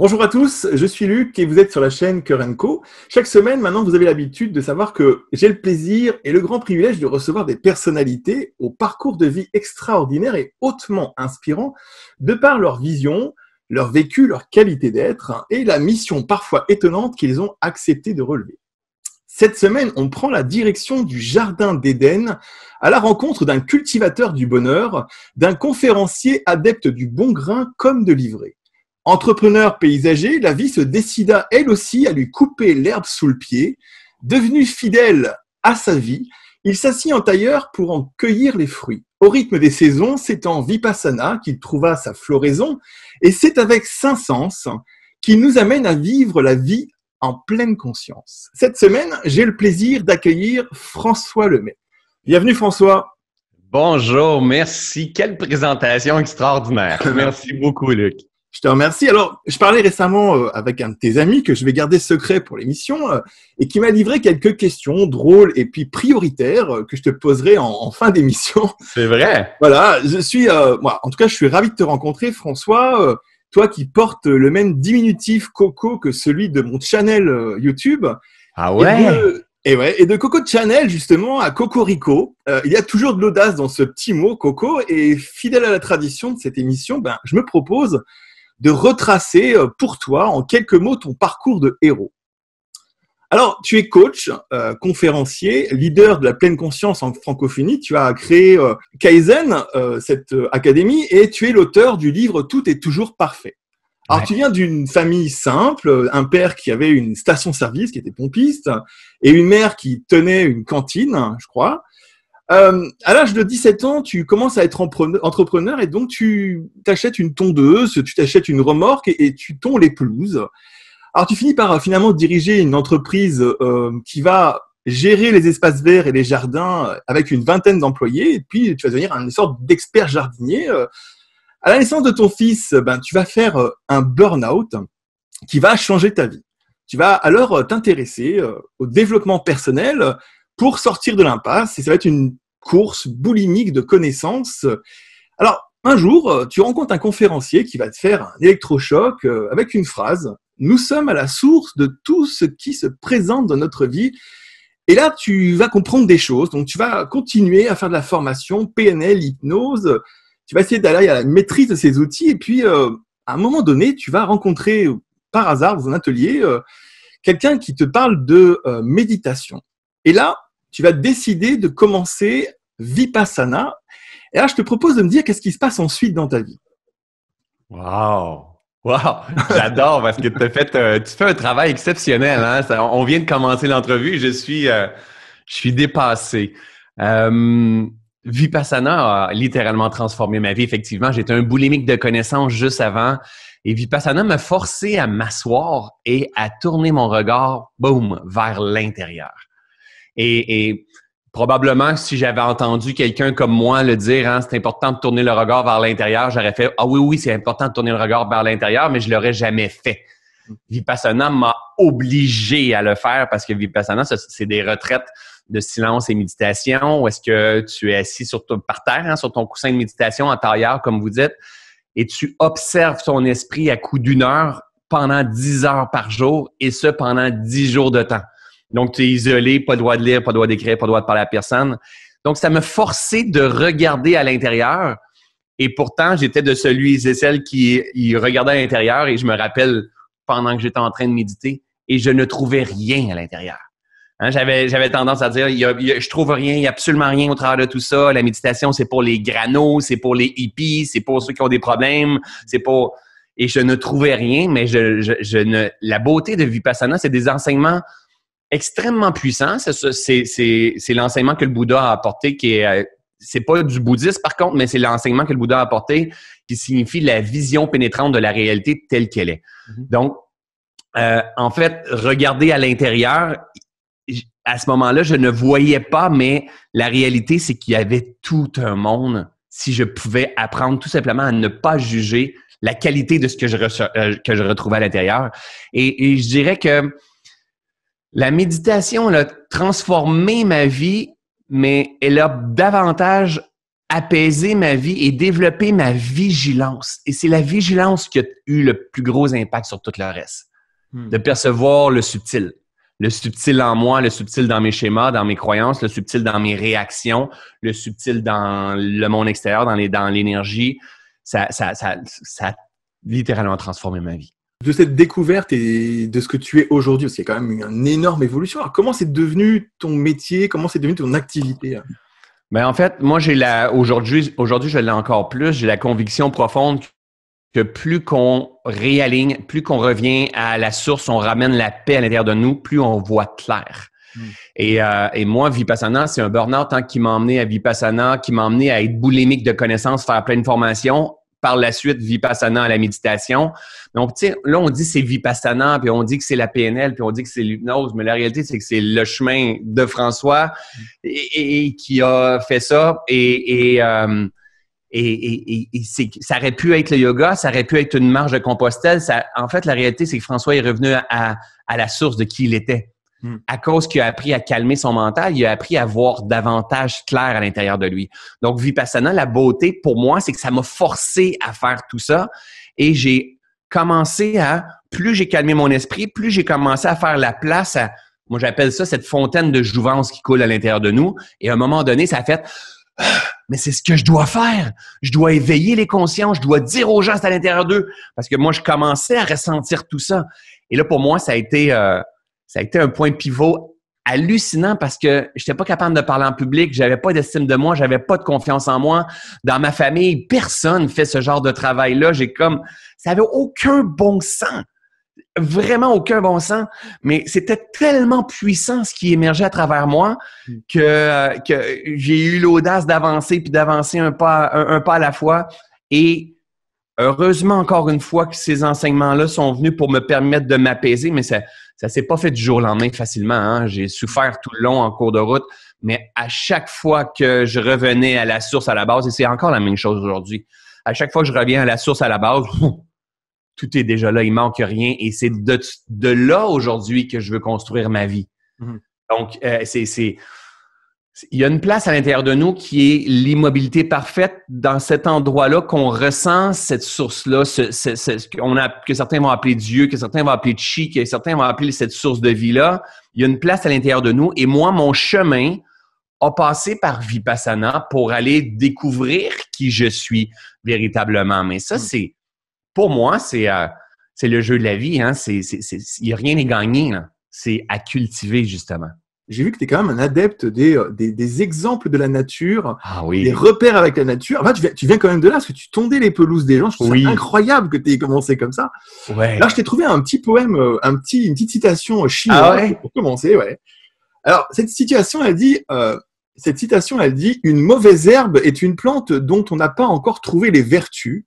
Bonjour à tous, je suis Luc et vous êtes sur la chaîne Cœur & Co. Chaque semaine, maintenant, vous avez l'habitude de savoir que j'ai le plaisir et le grand privilège de recevoir des personnalités au parcours de vie extraordinaire et hautement inspirant de par leur vision, leur vécu, leur qualité d'être et la mission parfois étonnante qu'ils ont accepté de relever. Cette semaine, on prend la direction du Jardin d'Éden à la rencontre d'un cultivateur du bonheur, d'un conférencier adepte du bon grain comme de l'ivraie. Entrepreneur paysager, la vie se décida elle aussi à lui couper l'herbe sous le pied. Devenu fidèle à sa vie, il s'assit en tailleur pour en cueillir les fruits. Au rythme des saisons, c'est en Vipassana qu'il trouva sa floraison et c'est avec Saint Sens qu'il nous amène à vivre la vie en pleine conscience. Cette semaine, j'ai le plaisir d'accueillir François Lemay. Bienvenue François. Bonjour, merci. Quelle présentation extraordinaire. Merci beaucoup, Luc. Je te remercie. Alors, je parlais récemment avec un de tes amis que je vais garder secret pour l'émission et qui m'a livré quelques questions drôles et puis prioritaires que je te poserai en fin d'émission. C'est vrai? Voilà, moi, en tout cas, je suis ravi de te rencontrer, François. Toi qui portes le même diminutif Coco que celui de mon channel YouTube. Ah ouais? Et de Coco Channel, justement, à Cocorico, il y a toujours de l'audace dans ce petit mot, Coco. Et fidèle à la tradition de cette émission, je me propose de retracer pour toi, en quelques mots, ton parcours de héros. Alors, tu es coach, conférencier, leader de la pleine conscience en francophonie. Tu as créé Kaizen, cette académie, et tu es l'auteur du livre « Tout est toujours parfait ». Alors, tu viens d'une famille simple, un père qui avait une station-service, qui était pompiste, et une mère qui tenait une cantine, je crois. À l'âge de 17 ans, tu commences à être entrepreneur et donc tu t'achètes une tondeuse, tu t'achètes une remorque et tu tonds les pelouses. Alors, tu finis par finalement diriger une entreprise qui va gérer les espaces verts et les jardins avec une vingtaine d'employés et puis tu vas devenir une sorte d'expert jardinier. À la naissance de ton fils, tu vas faire un burn-out qui va changer ta vie. Tu vas alors t'intéresser au développement personnel pour sortir de l'impasse et ça va être une course boulimique de connaissances. Alors, un jour, tu rencontres un conférencier qui va te faire un électrochoc avec une phrase « Nous sommes à la source de tout ce qui se présente dans notre vie ». Et là, tu vas comprendre des choses. Donc, tu vas continuer à faire de la formation, PNL, hypnose. Tu vas essayer d'aller à la maîtrise de ces outils. Et puis, à un moment donné, tu vas rencontrer par hasard dans un atelier quelqu'un qui te parle de méditation. Et là, tu vas décider de commencer Vipassana. Et là, je te propose de me dire qu'est-ce qui se passe ensuite dans ta vie. Wow! Wow! J'adore parce que tu fais un travail exceptionnel. Hein? On vient de commencer l'entrevue et je suis dépassé. Vipassana a littéralement transformé ma vie. Effectivement, j'étais un boulimique de connaissances juste avant. Et Vipassana m'a forcé à m'asseoir et à tourner mon regard, boum, vers l'intérieur. Et probablement, si j'avais entendu quelqu'un comme moi le dire, hein, c'est important de tourner le regard vers l'intérieur, j'aurais fait « Ah oui, c'est important de tourner le regard vers l'intérieur », mais je ne l'aurais jamais fait. Vipassana m'a obligé à le faire parce que Vipassana, c'est des retraites de silence et méditation où est-ce que tu es assis par terre, hein, sur ton coussin de méditation en tailleur, comme vous dites, et tu observes ton esprit à coup d'une heure pendant 10 heures par jour et ce pendant 10 jours de temps. Donc, tu es isolé, pas le droit de lire, pas le droit d'écrire, pas le droit de parler à personne. Donc, ça m'a forcé de regarder à l'intérieur. Et pourtant, j'étais de celui et celle qui regardait à l'intérieur. Et je me rappelle, pendant que j'étais en train de méditer, et je ne trouvais rien à l'intérieur. Hein, j'avais tendance à dire, je trouve rien, il n'y a absolument rien au travers de tout ça. La méditation, c'est pour les granos, c'est pour les hippies, c'est pour ceux qui ont des problèmes, c'est pour... Et je ne trouvais rien, mais la beauté de Vipassana, c'est des enseignements extrêmement puissant. C'est l'enseignement que le Bouddha a apporté c'est pas du bouddhisme par contre, mais c'est l'enseignement que le Bouddha a apporté qui signifie la vision pénétrante de la réalité telle qu'elle est. Donc, en fait, regarder à l'intérieur, à ce moment-là, je ne voyais pas, mais la réalité, c'est qu'il y avait tout un monde si je pouvais apprendre tout simplement à ne pas juger la qualité de ce que je retrouvais à l'intérieur. Et je dirais que la méditation, elle a transformé ma vie, mais elle a davantage apaiser ma vie et développer ma vigilance. Et c'est la vigilance qui a eu le plus gros impact sur tout le reste. De percevoir le subtil. Le subtil en moi, le subtil dans mes schémas, dans mes croyances, le subtil dans mes réactions, le subtil dans le monde extérieur, dans l'énergie. Ça a littéralement transformé ma vie. De cette découverte et de ce que tu es aujourd'hui, parce qu'il y a quand même une énorme évolution. Alors, comment c'est devenu ton métier? Comment c'est devenu ton activité? Ben en fait, moi, aujourd'hui, je l'ai encore plus. J'ai la conviction profonde que plus qu'on réaligne, plus qu'on revient à la source, on ramène la paix à l'intérieur de nous, plus on voit clair. Et moi, Vipassana, c'est un burn-out qui m'a emmené à Vipassana, qui m'a emmené à être boulimique de connaissances, faire plein de formations. Par la suite, Vipassana à la méditation. Donc, tu sais, là, on dit c'est Vipassana, puis on dit que c'est la PNL, puis on dit que c'est l'hypnose, mais la réalité, c'est que c'est le chemin de François et qui a fait ça. Et ça aurait pu être le yoga, ça aurait pu être une marche de Compostelle. En fait, la réalité, c'est que François est revenu à la source de qui il était. À cause qu'il a appris à calmer son mental, il a appris à voir davantage clair à l'intérieur de lui. Donc, Vipassana, la beauté, pour moi, c'est que ça m'a forcé à faire tout ça. Et j'ai commencé plus j'ai calmé mon esprit, plus j'ai commencé à faire la place à, moi j'appelle ça cette fontaine de jouvence qui coule à l'intérieur de nous. Et à un moment donné, ça a fait, mais c'est ce que je dois faire. Je dois éveiller les consciences, je dois dire aux gens c'est à l'intérieur d'eux. Parce que moi, je commençais à ressentir tout ça. Et là, pour moi, ça a été un point pivot hallucinant parce que je n'étais pas capable de parler en public, j'avais pas d'estime de moi, j'avais pas de confiance en moi. Dans ma famille, personne fait ce genre de travail-là. Ça avait aucun bon sens. Vraiment aucun bon sens. Mais c'était tellement puissant ce qui émergeait à travers moi que j'ai eu l'audace d'avancer puis d'avancer un pas à la fois. Et heureusement, encore une fois, que ces enseignements-là sont venus pour me permettre de m'apaiser, mais ça s'est pas fait du jour au lendemain facilement. Hein. J'ai souffert tout le long en cours de route, mais à chaque fois que je revenais à la source, à la base, et c'est encore la même chose aujourd'hui, à chaque fois que je reviens à la source, à la base, tout est déjà là, il manque rien, et c'est de là aujourd'hui que je veux construire ma vie. Donc, il y a une place à l'intérieur de nous qui est l'immobilité parfaite dans cet endroit-là qu'on ressent cette source-là, que certains vont appeler Dieu, que certains vont appeler Chi, que certains vont appeler cette source de vie-là. Il y a une place à l'intérieur de nous. Et moi, mon chemin a passé par Vipassana pour aller découvrir qui je suis véritablement. Mais ça, pour moi, c'est le jeu de la vie. Hein. Il n'y a rien à gagner. Là. C'est à cultiver, justement. J'ai vu que tu es quand même un adepte des exemples de la nature, oui. Des repères avec la nature. En fait, tu viens quand même de là, parce que tu tondais les pelouses des gens. Je trouve ça incroyable que tu aies commencé comme ça. Ouais. Là, je t'ai trouvé un petit poème, une petite citation chinoise pour commencer. Ouais. Alors, cette citation, elle dit, une mauvaise herbe est une plante dont on n'a pas encore trouvé les vertus.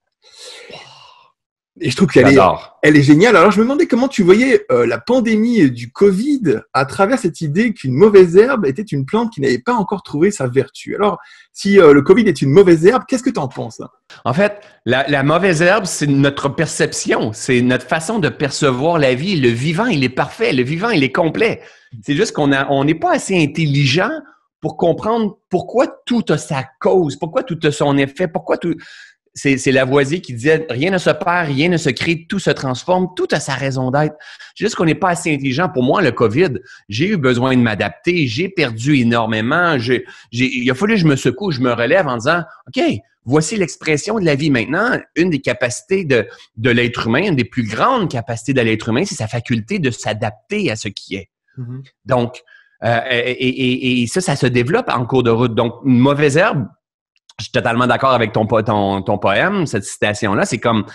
Et je trouve qu'elle est géniale. Alors, je me demandais comment tu voyais la pandémie du Covid à travers cette idée qu'une mauvaise herbe était une plante qui n'avait pas encore trouvé sa vertu. Alors, si le Covid est une mauvaise herbe, qu'est-ce que tu en penses? En fait, la mauvaise herbe, c'est notre perception. C'est notre façon de percevoir la vie. Le vivant, il est parfait. Le vivant, il est complet. C'est juste on n'est pas assez intelligent pour comprendre pourquoi tout a sa cause, pourquoi tout a son effet, pourquoi tout... C'est Lavoisier qui disait « Rien ne se perd, rien ne se crée, tout se transforme, tout a sa raison d'être. » C'est juste qu'on n'est pas assez intelligent. Pour moi, le COVID, j'ai eu besoin de m'adapter, j'ai perdu énormément. Il a fallu que je me secoue, je me relève en disant « OK, voici l'expression de la vie maintenant. » Une des capacités de l'être humain, une des plus grandes capacités de l'être humain, c'est sa faculté de s'adapter à ce qui est. Donc, et ça se développe en cours de route. Donc, une mauvaise herbe, je suis totalement d'accord avec ton poème, cette citation-là. C'est comme,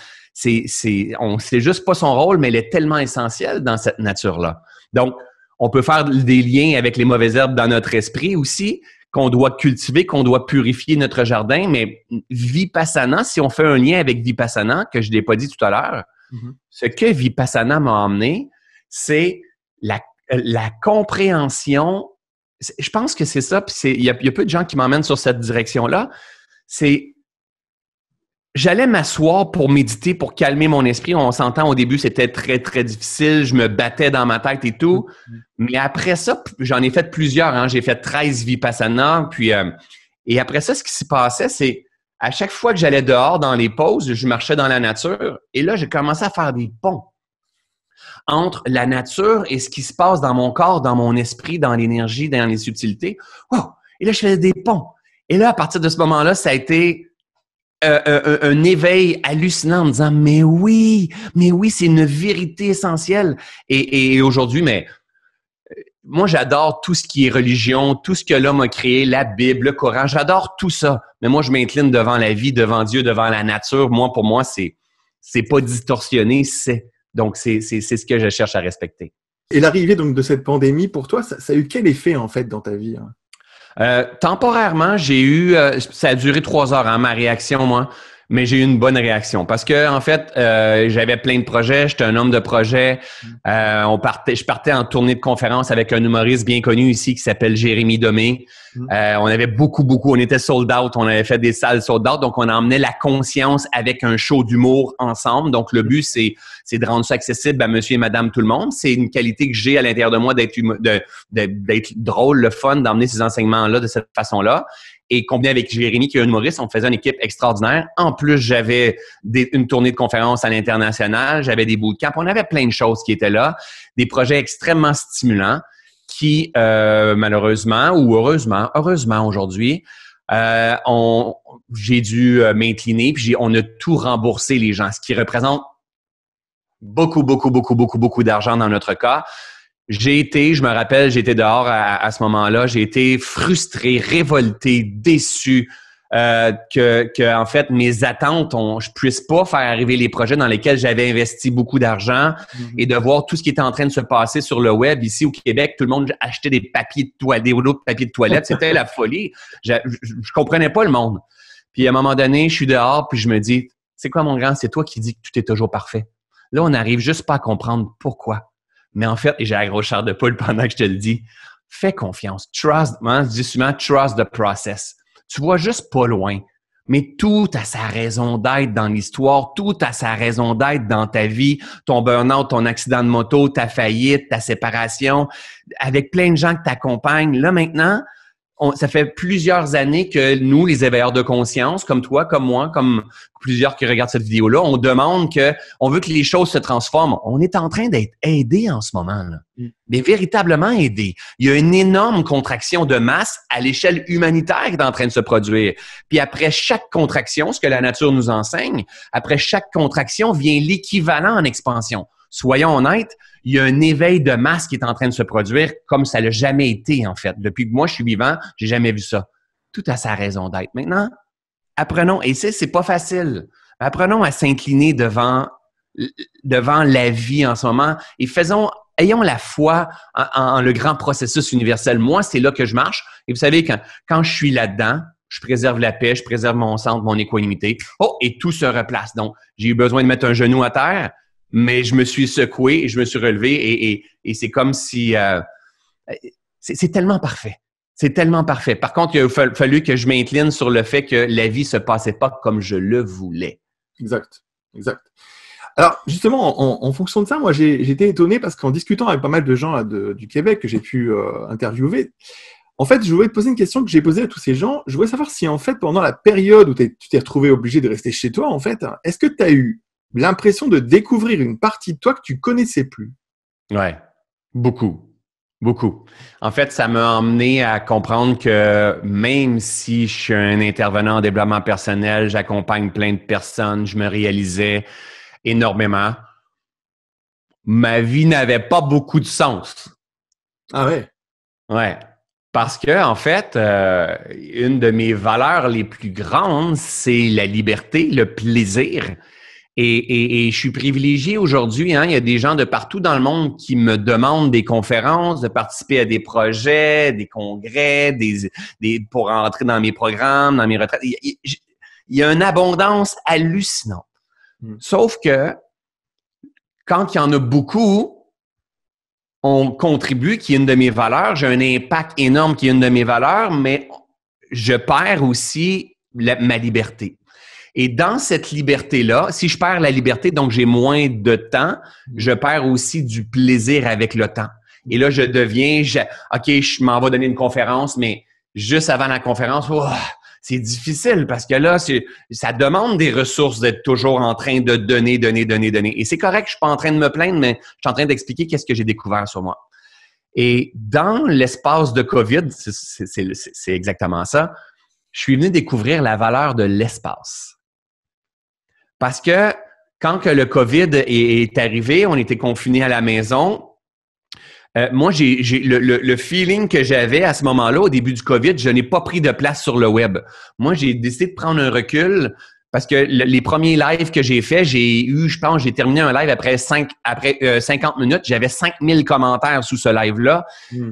on sait juste pas son rôle, mais elle est tellement essentielle dans cette nature-là. Donc, on peut faire des liens avec les mauvaises herbes dans notre esprit aussi, qu'on doit cultiver, qu'on doit purifier notre jardin. Mais Vipassana, si on fait un lien avec Vipassana, que je l'ai pas dit tout à l'heure, ce que Vipassana m'a emmené, c'est la compréhension. Je pense que c'est ça, puis il y a peu de gens qui m'emmènent sur cette direction-là. J'allais m'asseoir pour méditer, pour calmer mon esprit. On s'entend, au début, c'était très, très difficile. Je me battais dans ma tête et tout. Mais après ça, j'en ai fait plusieurs. Hein. J'ai fait 13 Vipassana, puis Et après ça, ce qui s'y passait, c'est à chaque fois que j'allais dehors dans les pauses, je marchais dans la nature et là, j'ai commencé à faire des ponts entre la nature et ce qui se passe dans mon corps, dans mon esprit, dans l'énergie, dans les subtilités. Wow! Et là, je faisais des ponts. Et là, à partir de ce moment-là, ça a été un éveil hallucinant en me disant mais oui, c'est une vérité essentielle. Et aujourd'hui, mais moi, j'adore tout ce qui est religion, tout ce que l'homme a créé, la Bible, le Coran, j'adore tout ça. Mais moi, je m'incline devant la vie, devant Dieu, devant la nature. Moi, pour moi, c'est pas distorsionné, donc c'est ce que je cherche à respecter. Et l'arrivée donc de cette pandémie, pour toi, ça a eu quel effet en fait dans ta vie? Temporairement, j'ai eu, ça a duré 3 heures, ma réaction, moi, mais j'ai eu une bonne réaction parce que en fait, j'avais plein de projets, j'étais un homme de projet. Je partais en tournée de conférence avec un humoriste bien connu ici qui s'appelle Jérémy Domé. On avait beaucoup, on était sold out, on avait fait des salles sold out, donc on emmenait la conscience avec un show d'humour ensemble. Donc le but, c'est de rendre ça accessible à monsieur et madame tout le monde. C'est une qualité que j'ai à l'intérieur de moi d'être drôle, le fun, d'emmener ces enseignements-là de cette façon-là. Et combiné avec Jérémy, qui est un humoriste, on faisait une équipe extraordinaire. En plus, j'avais une tournée de conférences à l'international, j'avais des bootcamps, on avait plein de choses qui étaient là, des projets extrêmement stimulants qui, malheureusement ou heureusement aujourd'hui, j'ai dû m'incliner, puis on a tout remboursé les gens, ce qui représente beaucoup d'argent dans notre cas. Je me rappelle, j'étais dehors à ce moment-là, j'ai été frustré, révolté, déçu que en fait mes attentes, je puisse pas faire arriver les projets dans lesquels j'avais investi beaucoup d'argent et de voir tout ce qui était en train de se passer sur le web ici au Québec, tout le monde achetait des papiers de toilette, des rouleaux de papier de toilette, c'était la folie. Je comprenais pas le monde. Puis à un moment donné, je suis dehors puis je me dis, c'est quoi mon grand, c'est toi qui dis que tout est toujours parfait. Là, on n'arrive juste pas à comprendre pourquoi. Mais en fait, et j'ai la grosse chair de poule pendant que je te le dis, fais confiance. Trust, moi, je dis souvent, trust the process. Tu vois juste pas loin, mais tout a sa raison d'être dans l'histoire, tout a sa raison d'être dans ta vie, ton burn-out, ton accident de moto, ta faillite, ta séparation, avec plein de gens qui t'accompagnent. Là, maintenant, ça fait plusieurs années que nous, les éveilleurs de conscience, comme toi, comme moi, comme plusieurs qui regardent cette vidéo-là, on veut que les choses se transforment. On est en train d'être aidés en ce moment, là. Mais véritablement aidés. Il y a une énorme contraction de masse à l'échelle humanitaire qui est en train de se produire. Puis après chaque contraction, ce que la nature nous enseigne, après chaque contraction vient l'équivalent en expansion. Soyons honnêtes, il y a un éveil de masse qui est en train de se produire comme ça l'a jamais été, en fait. Depuis que moi, je suis vivant, j'ai jamais vu ça. Tout a sa raison d'être. Maintenant, apprenons, et c'est pas facile, apprenons à s'incliner devant la vie en ce moment et ayons la foi en le grand processus universel. Moi, c'est là que je marche. Et vous savez, quand je suis là-dedans, je préserve la paix, je préserve mon centre, mon équanimité. Et tout se replace. Donc, j'ai eu besoin de mettre un genou à terre, mais je me suis secoué et je me suis relevé et c'est comme si… c'est tellement parfait. C'est tellement parfait. Par contre, il a fallu que je m'incline sur le fait que la vie se passait pas comme je le voulais. Exact. Alors, justement, en fonction de ça, moi, j'ai été étonné parce qu'en discutant avec pas mal de gens là, du Québec que j'ai pu interviewer, en fait, je voulais te poser une question que j'ai posée à tous ces gens. Je voulais savoir si, en fait, pendant la période où tu t'es retrouvé obligé de rester chez toi, en fait, est-ce que tu as eu l'impression de découvrir une partie de toi que tu connaissais plus? Ouais, beaucoup. En fait, ça m'a emmené à comprendre que même si je suis un intervenant en développement personnel, j'accompagne plein de personnes, je me réalisais énormément, ma vie n'avait pas beaucoup de sens. Ah ouais? Ouais. Parce que, en fait, une de mes valeurs les plus grandes, c'est la liberté, le plaisir. Et je suis privilégié aujourd'hui. Il y a des gens de partout dans le monde qui me demandent des conférences, de participer à des projets, des congrès, pour entrer dans mes programmes, dans mes retraites. Il y a une abondance hallucinante. Sauf que quand il y en a beaucoup, on contribue, qui est une de mes valeurs. J'ai un impact énorme qui est une de mes valeurs, mais je perds aussi ma liberté. Et dans cette liberté-là, si je perds la liberté, donc j'ai moins de temps, je perds aussi du plaisir avec le temps. Et là, OK, je m'en vais donner une conférence, mais juste avant la conférence, c'est difficile parce que là, ça demande des ressources d'être toujours en train de donner. Et c'est correct, je suis pas en train de me plaindre, mais je suis en train d'expliquer qu'est-ce que j'ai découvert sur moi. Et dans l'espace de COVID, c'est exactement ça, je suis venu découvrir la valeur de l'espace. Parce que quand que le COVID est arrivé, on était confinés à la maison. Moi, j'ai le feeling que j'avais à ce moment-là, au début du COVID, je n'ai pas pris de place sur le web. Moi, j'ai décidé de prendre un recul parce que les premiers lives que j'ai faits, j'ai terminé un live après 50 minutes, j'avais 5000 commentaires sous ce live-là.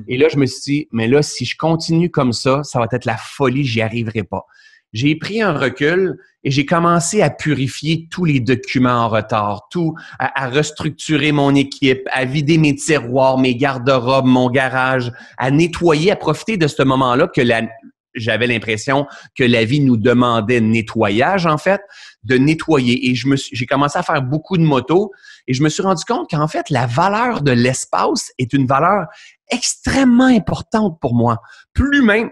Et là, je me suis dit, mais là, si je continue comme ça va être la folie, j'y arriverai pas. J'ai pris un recul et j'ai commencé à purifier tous les documents en retard, à restructurer mon équipe, à vider mes tiroirs, mes garde-robes, mon garage, à nettoyer, à profiter de ce moment-là que j'avais l'impression que la vie nous demandait nettoyage, en fait, de nettoyer. Et j'ai commencé à faire beaucoup de motos et je me suis rendu compte qu'en fait, la valeur de l'espace est une valeur extrêmement importante pour moi. Plus même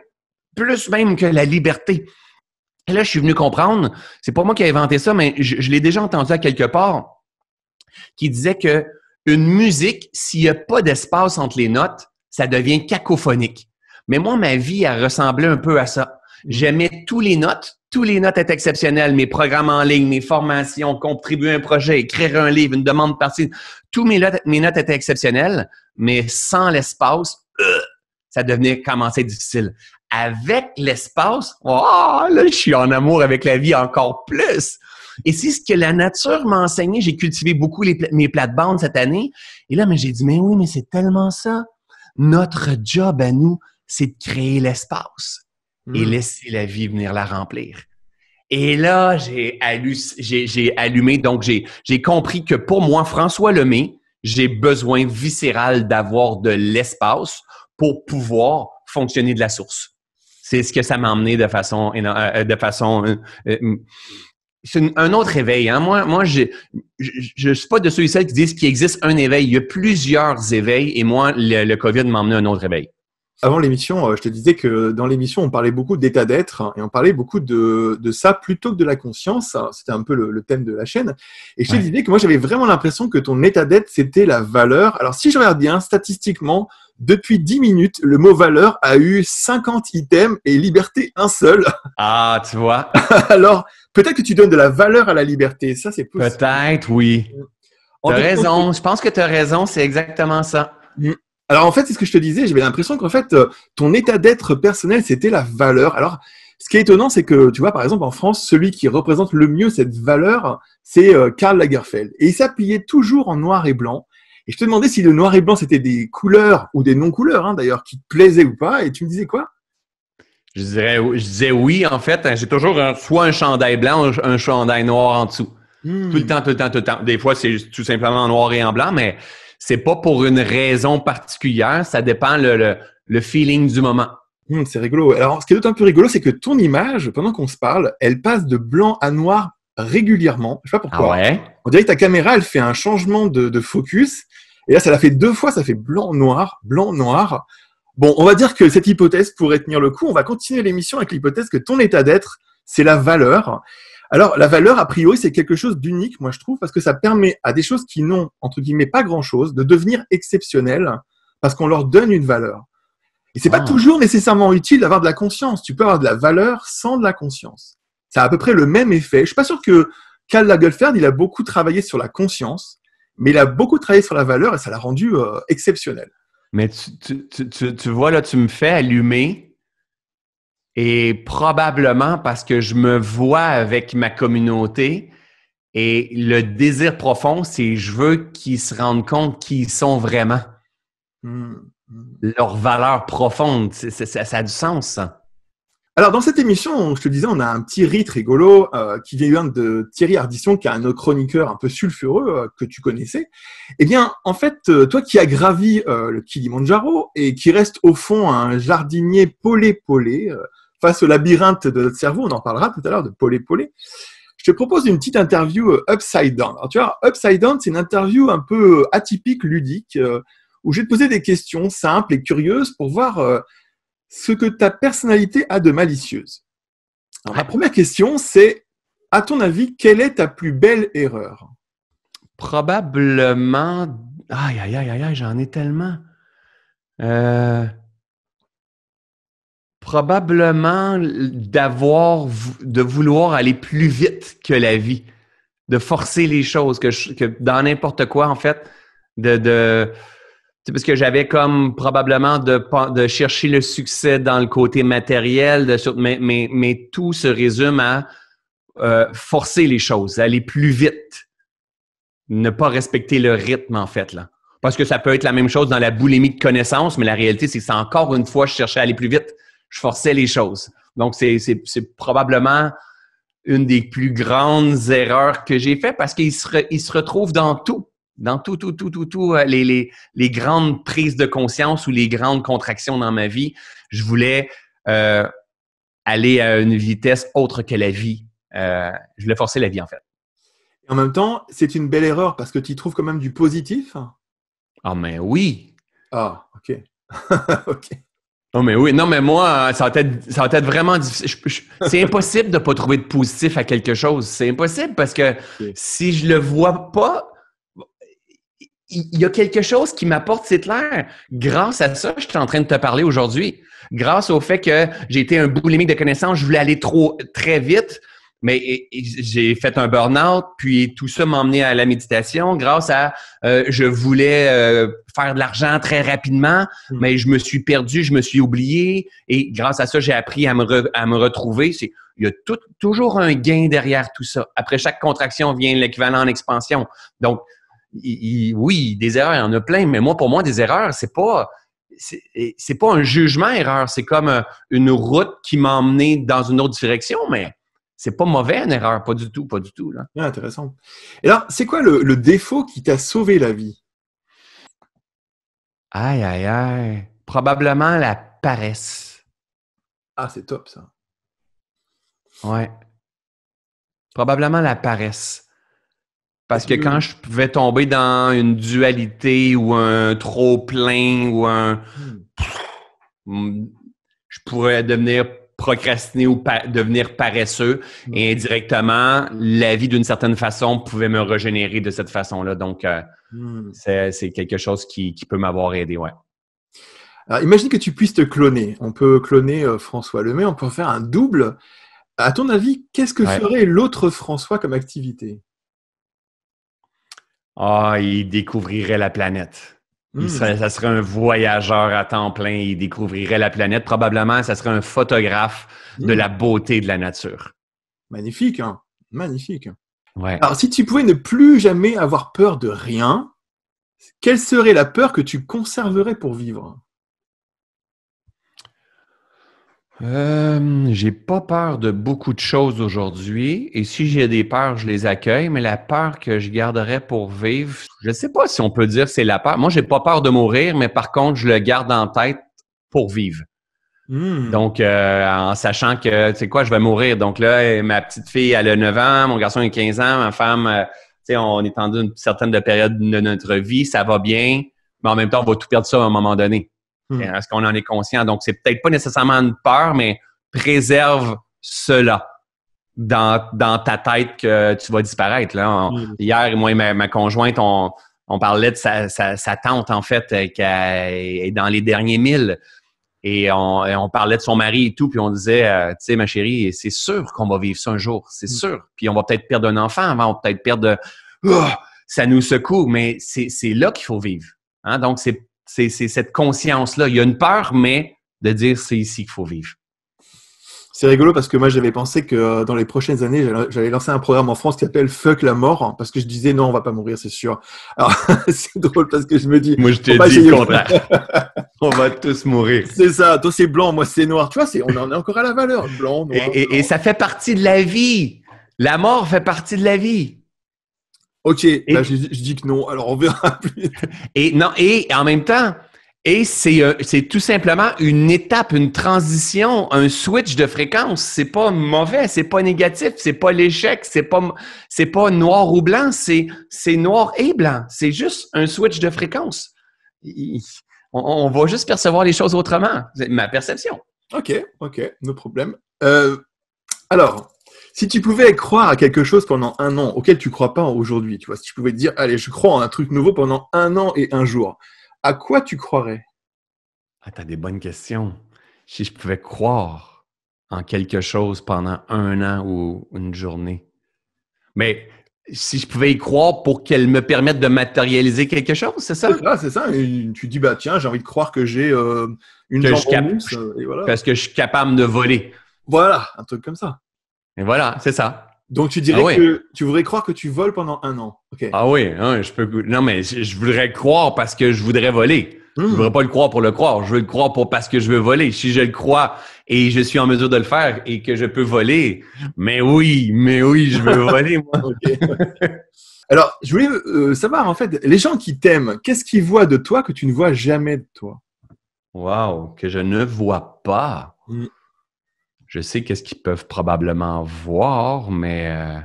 que la liberté. Et là, je suis venu comprendre, c'est pas moi qui ai inventé ça, mais je l'ai déjà entendu à quelque part, qui disait que une musique, s'il n'y a pas d'espace entre les notes, ça devient cacophonique. Mais moi, ma vie, elle ressemblait un peu à ça. J'aimais tous les notes étaient exceptionnelles, mes programmes en ligne, mes formations, contribuer à un projet, écrire un livre, une demande partie, mes notes étaient exceptionnelles, mais sans l'espace, ça devenait commencer difficile. Avec l'espace, là, je suis en amour avec la vie encore plus. Et c'est ce que la nature m'a enseigné. J'ai cultivé beaucoup mes plates-bandes cette année. Et là, mais j'ai dit, mais oui, mais c'est tellement ça. Notre job à nous, c'est de créer l'espace et laisser la vie venir la remplir. Et là, j'ai allumé. Donc, j'ai compris que pour moi, François Lemay, j'ai besoin viscéral d'avoir de l'espace pour pouvoir fonctionner de la source. C'est ce que ça m'a emmené de façon c'est un autre éveil. Hein? Moi, je suis pas de ceux et celles qui disent qu'il existe un éveil. Il y a plusieurs éveils et moi, le COVID m'a emmené un autre éveil. Avant l'émission, je te disais que dans l'émission, on parlait beaucoup d'état d'être et on parlait beaucoup de ça plutôt que de la conscience. C'était un peu le thème de la chaîne. Et je te disais que moi, j'avais vraiment l'impression que ton état d'être, c'était la valeur. Alors, si je regarde bien, statistiquement, depuis 10 minutes, le mot valeur a eu 50 items et liberté un seul. Ah, tu vois. Alors, peut-être que tu donnes de la valeur à la liberté. Ça, c'est possible. Peut-être, oui. Tu as raison. Je pense que tu as raison. C'est exactement ça. Alors, en fait, c'est ce que je te disais. J'avais l'impression qu'en fait, ton état d'être personnel, c'était la valeur. Alors, ce qui est étonnant, c'est que, tu vois, par exemple, en France, celui qui représente le mieux cette valeur, c'est Karl Lagerfeld. Et il s'appuyait toujours en noir et blanc. Et je te demandais si le noir et blanc, c'était des couleurs ou des non-couleurs, hein, d'ailleurs, qui te plaisaient ou pas. Et tu me disais quoi? Je disais oui, en fait. J'ai toujours soit un chandail blanc ou un chandail noir en dessous. Tout le temps. Des fois, c'est tout simplement en noir et en blanc, mais c'est pas pour une raison particulière. Ça dépend le feeling du moment. C'est rigolo. Alors, ce qui est d'autant plus rigolo, c'est que ton image, pendant qu'on se parle, elle passe de blanc à noir régulièrement. Je sais pas pourquoi. Ah ouais? On dirait que ta caméra, elle fait un changement de focus. Et là, ça l'a fait 2 fois, ça fait blanc-noir, blanc-noir. Bon, on va dire que cette hypothèse pourrait tenir le coup. On va continuer l'émission avec l'hypothèse que ton état d'être, c'est la valeur. Alors, la valeur, a priori, c'est quelque chose d'unique, moi, je trouve, parce que ça permet à des choses qui n'ont, entre guillemets, pas grand-chose, de devenir exceptionnelles parce qu'on leur donne une valeur. Et c'est pas toujours nécessairement utile d'avoir de la conscience. Tu peux avoir de la valeur sans de la conscience. Ça a à peu près le même effet. Je suis pas sûr que Karl Lagerfeld, il a beaucoup travaillé sur la conscience, mais il a beaucoup travaillé sur la valeur et ça l'a rendu exceptionnel. Mais tu vois, là, tu me fais allumer et probablement parce que je me vois avec ma communauté et le désir profond, c'est je veux qu'ils se rendent compte qui ils sont vraiment. Leur valeur profonde, ça a du sens, ça. Alors, dans cette émission, je te disais, on a un petit rite rigolo qui vient de Thierry Ardisson, qui est un autre chroniqueur un peu sulfureux que tu connaissais. Eh bien, en fait, toi qui as gravi le Kilimandjaro et qui reste au fond un jardinier polé-polé face au labyrinthe de notre cerveau, on en parlera tout à l'heure de polé-polé, je te propose une petite interview Upside Down. Alors, tu vois, Upside Down, c'est une interview un peu atypique, ludique, où je vais te poser des questions simples et curieuses pour voir ce que ta personnalité a de malicieuse. Alors, ma première question, c'est, à ton avis, quelle est ta plus belle erreur? Probablement... Aïe, aïe, aïe, aïe, aïe, j'en ai tellement. Probablement de vouloir aller plus vite que la vie, de forcer les choses, que dans n'importe quoi, en fait, parce que j'avais comme probablement de chercher le succès dans le côté matériel, mais tout se résume à forcer les choses, aller plus vite, ne pas respecter le rythme, en fait, là. Parce que ça peut être la même chose dans la boulimie de connaissances, mais la réalité, c'est que encore une fois, je cherchais à aller plus vite. Je forçais les choses. Donc, c'est probablement une des plus grandes erreurs que j'ai faites parce qu'il se retrouve dans tout. Dans tout, les grandes prises de conscience ou les grandes contractions dans ma vie. Je voulais aller à une vitesse autre que la vie. Je voulais forcer la vie, en fait. Et en même temps, c'est une belle erreur parce que tu y trouves quand même du positif. Ah, mais oui! Ah, ok. Ok. Oh, mais oui. Non, mais moi, ça va être vraiment difficile. C'est impossible de ne pas trouver de positif à quelque chose. C'est impossible parce que si je le vois pas, il y a quelque chose qui m'apporte, c'est clair. Grâce à ça, je suis en train de te parler aujourd'hui. Grâce au fait que j'ai été un boulimique de connaissances, je voulais aller très vite, mais j'ai fait un burn-out, puis tout ça m'a emmené à la méditation. Grâce à, je voulais faire de l'argent très rapidement, mais je me suis perdu, je me suis oublié, et grâce à ça, j'ai appris à me retrouver. Il y a toujours un gain derrière tout ça. Après chaque contraction vient l'équivalent en expansion. Donc, oui, des erreurs, il y en a plein, mais pour moi, des erreurs, c'est pas un jugement erreur, c'est comme une route qui m'a emmené dans une autre direction, mais c'est pas mauvais une erreur, pas du tout, là. Ah, intéressant. Et alors, c'est quoi le défaut qui t'a sauvé la vie? Aïe, aïe, aïe. Probablement la paresse. Ah, c'est top ça. Ouais. Probablement la paresse. Parce que quand je pouvais tomber dans une dualité ou un trop-plein ou je pourrais devenir procrastiner ou devenir paresseux et indirectement, la vie d'une certaine façon pouvait me régénérer de cette façon-là. Donc, c'est quelque chose qui peut m'avoir aidé, ouais. Alors, imagine que tu puisses te cloner. On peut cloner François Lemay, on peut en faire un double. À ton avis, qu'est-ce que ferait l'autre François comme activité? Ah, il découvrirait la planète. Ça serait un voyageur à temps plein. Il découvrirait la planète. Probablement, ça serait un photographe de la beauté de la nature. Magnifique, hein? Magnifique. Ouais. Alors, si tu pouvais ne plus jamais avoir peur de rien, quelle serait la peur que tu conserverais pour vivre? J'ai pas peur de beaucoup de choses aujourd'hui. Et si j'ai des peurs, je les accueille. Mais la peur que je garderais pour vivre, je sais pas si on peut dire que c'est la peur. Moi, j'ai pas peur de mourir, mais par contre, je le garde en tête pour vivre. Donc, en sachant que, tu sais quoi, je vais mourir. Donc là, ma petite fille, elle a 9 ans, mon garçon a 15 ans, ma femme, tu sais, on est dans une certaine période de notre vie, ça va bien, mais en même temps, on va tout perdre ça à un moment donné. Est-ce qu'on en est conscient? Donc, c'est peut-être pas nécessairement une peur, mais préserve cela dans ta tête que tu vas disparaître. Là. Hier, moi et ma conjointe, on parlait de sa tante, en fait, qui est dans les derniers 1000. Et on parlait de son mari et tout, puis on disait, tu sais, ma chérie, c'est sûr qu'on va vivre ça un jour, c'est sûr. Puis on va peut-être perdre un enfant avant, on va peut-être perdre... ça nous secoue, mais c'est là qu'il faut vivre. Hein? Donc, c'est cette conscience-là. Il y a une peur, mais de dire c'est ici qu'il faut vivre. C'est rigolo parce que moi, j'avais pensé que dans les prochaines années, j'allais lancer un programme en France qui s'appelle Fuck la mort, parce que je disais non, on va pas mourir, c'est sûr. Alors, c'est drôle parce que je me dis... Moi, je te dis le contraire. On va tous mourir. C'est ça. Toi, c'est blanc, moi, c'est noir. Tu vois, on en est encore à la valeur. Blanc, noir. Et ça fait partie de la vie. La mort fait partie de la vie. OK, là, je dis que non. Alors, on verra plus. Et en même temps, c'est tout simplement une étape, une transition, un switch de fréquence. C'est pas mauvais, c'est pas négatif, c'est pas l'échec, c'est pas noir ou blanc, c'est noir et blanc. C'est juste un switch de fréquence. On va juste percevoir les choses autrement. C'est ma perception. OK, no problème. Alors, si tu pouvais croire à quelque chose pendant un an, auquel tu crois pas aujourd'hui, tu vois, si tu pouvais te dire, allez, je crois en un truc nouveau pendant un an et un jour, à quoi tu croirais? Ah, t'as des bonnes questions. Si je pouvais croire en quelque chose pendant un an ou une journée. Mais si je pouvais y croire pour qu'elle me permette de matérialiser quelque chose, c'est ça? C'est ça. Et tu te dis, bah tiens, j'ai envie de croire que j'ai une Que jambe en mousse, et voilà. Parce que je suis capable de voler. Voilà, un truc comme ça. Et voilà, c'est ça. Donc tu Ah dirais oui. que tu voudrais croire que tu voles pendant un an. Ok. Ah oui, hein, je peux. Non, mais je voudrais croire parce que je voudrais voler. Je voudrais pas le croire pour le croire. Je veux le croire parce que je veux voler. Si je le crois et je suis en mesure de le faire et que je peux voler, mais oui, je veux voler, moi. Ok. Alors, je voulais savoir, en fait, les gens qui t'aiment, qu'est-ce qu'ils voient de toi que tu ne vois jamais de toi? Wow, que je ne vois pas. Mm. Je sais qu'est-ce qu'ils peuvent probablement voir, mais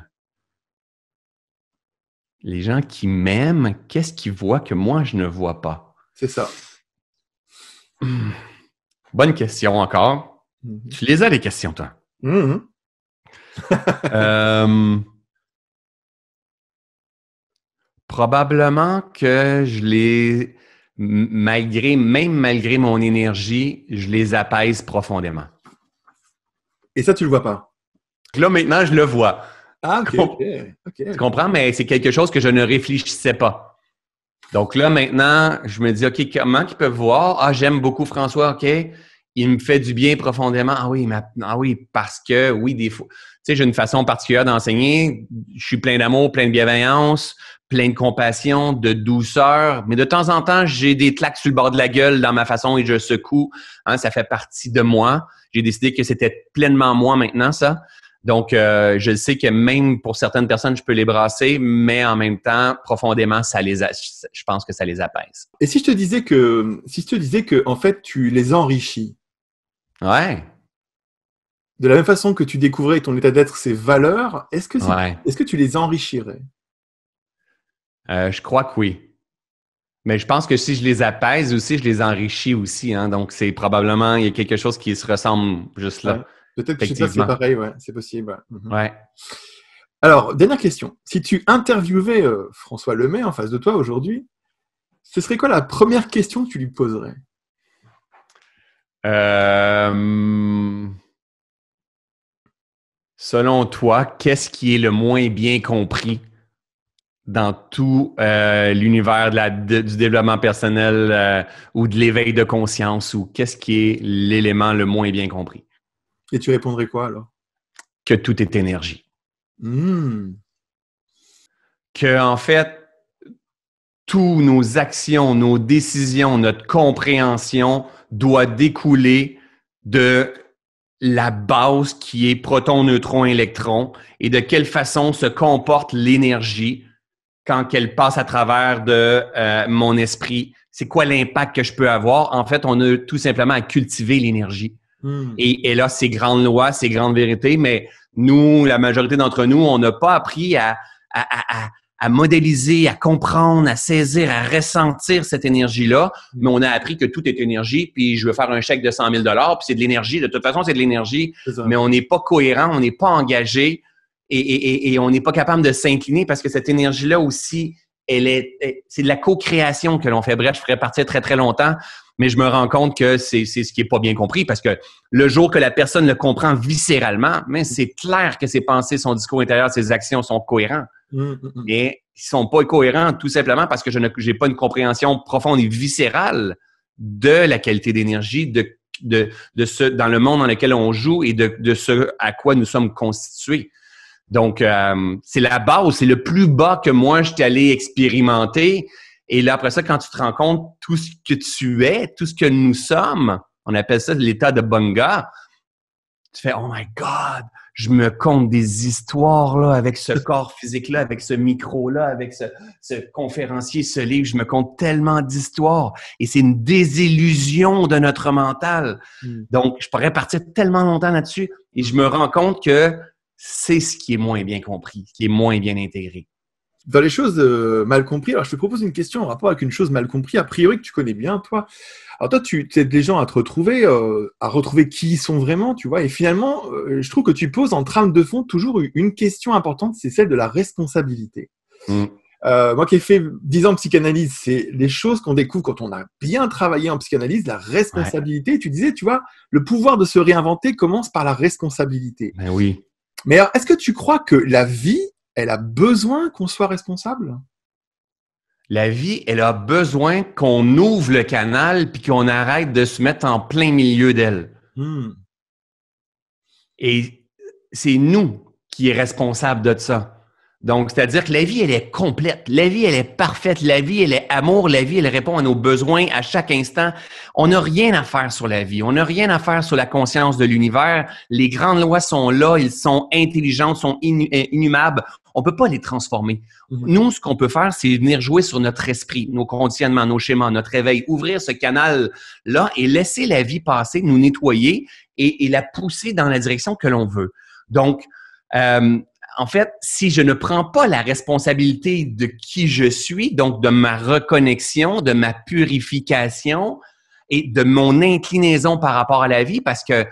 les gens qui m'aiment, qu'est-ce qu'ils voient que moi, je ne vois pas? C'est ça. Bonne question encore. Mhm. Tu les as, les questions, toi? Mhm. Probablement que je les, même malgré mon énergie, je les apaise profondément. Et ça, tu le vois pas. Là, maintenant, je le vois. Ah, ok, ok, Tu ok. comprends? Mais c'est quelque chose que je ne réfléchissais pas. Donc là, maintenant, je me dis, OK, comment ils peuvent voir? Ah, j'aime beaucoup François, OK. Il me fait du bien profondément. Ah oui, parce que, oui, des fois, tu sais, j'ai une façon particulière d'enseigner. Je suis plein d'amour, plein de bienveillance, plein de compassion, de douceur. Mais de temps en temps, j'ai des claques sur le bord de la gueule dans ma façon et je secoue. Hein, ça fait partie de moi. J'ai décidé que c'était pleinement moi maintenant, ça. Donc, je sais que même pour certaines personnes, je peux les brasser, mais en même temps, profondément, je pense que ça les apaise. Et si je te disais que, en fait, tu les enrichis, Ouais, de la même façon que tu découvrais ton état d'être, ses valeurs, ouais. est-ce que tu les enrichirais? Je crois que oui. Mais je pense que si je les apaise aussi, je les enrichis aussi. Hein? Donc, c'est probablement, il y a quelque chose qui se ressemble juste Ouais. là, Peut-être que chez toi, c'est effectivement. pareil, ouais, c'est possible. Ouais. Mhm. Ouais. Alors, dernière question. Si tu interviewais François Lemay en face de toi aujourd'hui, ce serait quoi la première question que tu lui poserais? Selon toi, qu'est-ce qui est le moins bien compris dans tout l'univers du développement personnel ou de l'éveil de conscience ou qu'est-ce qui est l'élément le moins bien compris? Et tu répondrais quoi alors? Que tout est énergie. Hmm. Que, en fait, tous nos actions, nos décisions, notre compréhension doit découler de la base qui est proton, neutron, électron et de quelle façon se comporte l'énergie quand elle passe à travers de mon esprit. C'est quoi l'impact que je peux avoir? En fait, on a tout simplement à cultiver l'énergie. Hmm. Et là, ces grandes lois, ces grandes vérités, mais nous, la majorité d'entre nous, on n'a pas appris à modéliser, à comprendre, à saisir, à ressentir cette énergie-là, mais on a appris que tout est énergie, puis je veux faire un chèque de 100 000 $, puis c'est de l'énergie. De toute façon, c'est de l'énergie, C'est ça. mais on n'est pas cohérent, on n'est pas engagé et on n'est pas capable de s'incliner parce que cette énergie-là aussi, c'est de la co-création que l'on fait. Bref, je ferais partir très, très longtemps, mais je me rends compte que c'est ce qui est pas bien compris parce que le jour que la personne le comprend viscéralement, mais c'est clair que ses pensées, son discours intérieur, ses actions sont cohérents. Mais ils sont pas cohérents tout simplement parce que je n'ai pas une compréhension profonde et viscérale de la qualité d'énergie, de ce dans le monde dans lequel on joue et de ce à quoi nous sommes constitués. Donc, c'est la base, c'est le plus bas que moi, je suis allé expérimenter. Et là, après ça, quand tu te rends compte tout ce que tu es, tout ce que nous sommes, on appelle ça l'état de Bunga, tu fais « Oh my God! » Je me conte des histoires là avec ce corps physique-là, avec ce micro-là, avec ce conférencier, ce livre. Je me conte tellement d'histoires. Et c'est une désillusion de notre mental. Donc, je pourrais partir tellement longtemps là-dessus. Et je me rends compte que c'est ce qui est moins bien compris, qui est moins bien intégré. Dans les choses mal comprises, alors je te propose une question en rapport avec une chose mal comprise, a priori que tu connais bien, toi. Alors toi, tu aides les gens à te retrouver, à retrouver qui ils sont vraiment, tu vois. Et finalement, je trouve que tu poses en trame de fond toujours une question importante, c'est celle de la responsabilité. Moi qui ai fait 10 ans de psychanalyse, c'est les choses qu'on découvre quand on a bien travaillé en psychanalyse, la responsabilité. Ouais. Tu disais, tu vois, le pouvoir de se réinventer commence par la responsabilité. Ben oui. Mais alors, est-ce que tu crois que la vie, elle a besoin qu'on soit responsable? La vie, elle a besoin qu'on ouvre le canal puis qu'on arrête de se mettre en plein milieu d'elle. Et c'est nous qui est responsable de ça. Donc, c'est-à-dire que la vie, elle est complète. La vie, elle est parfaite. La vie, elle est amour. La vie, elle répond à nos besoins à chaque instant. On n'a rien à faire sur la vie. On n'a rien à faire sur la conscience de l'univers. Les grandes lois sont là. Ils sont intelligentes, sont inhumables. On peut pas les transformer. Nous, ce qu'on peut faire, c'est venir jouer sur notre esprit, nos conditionnements, nos schémas, notre réveil, ouvrir ce canal-là et laisser la vie passer, nous nettoyer et la pousser dans la direction que l'on veut. Donc, en fait, si je ne prends pas la responsabilité de qui je suis, donc de ma reconnexion, de ma purification et de mon inclinaison par rapport à la vie, parce que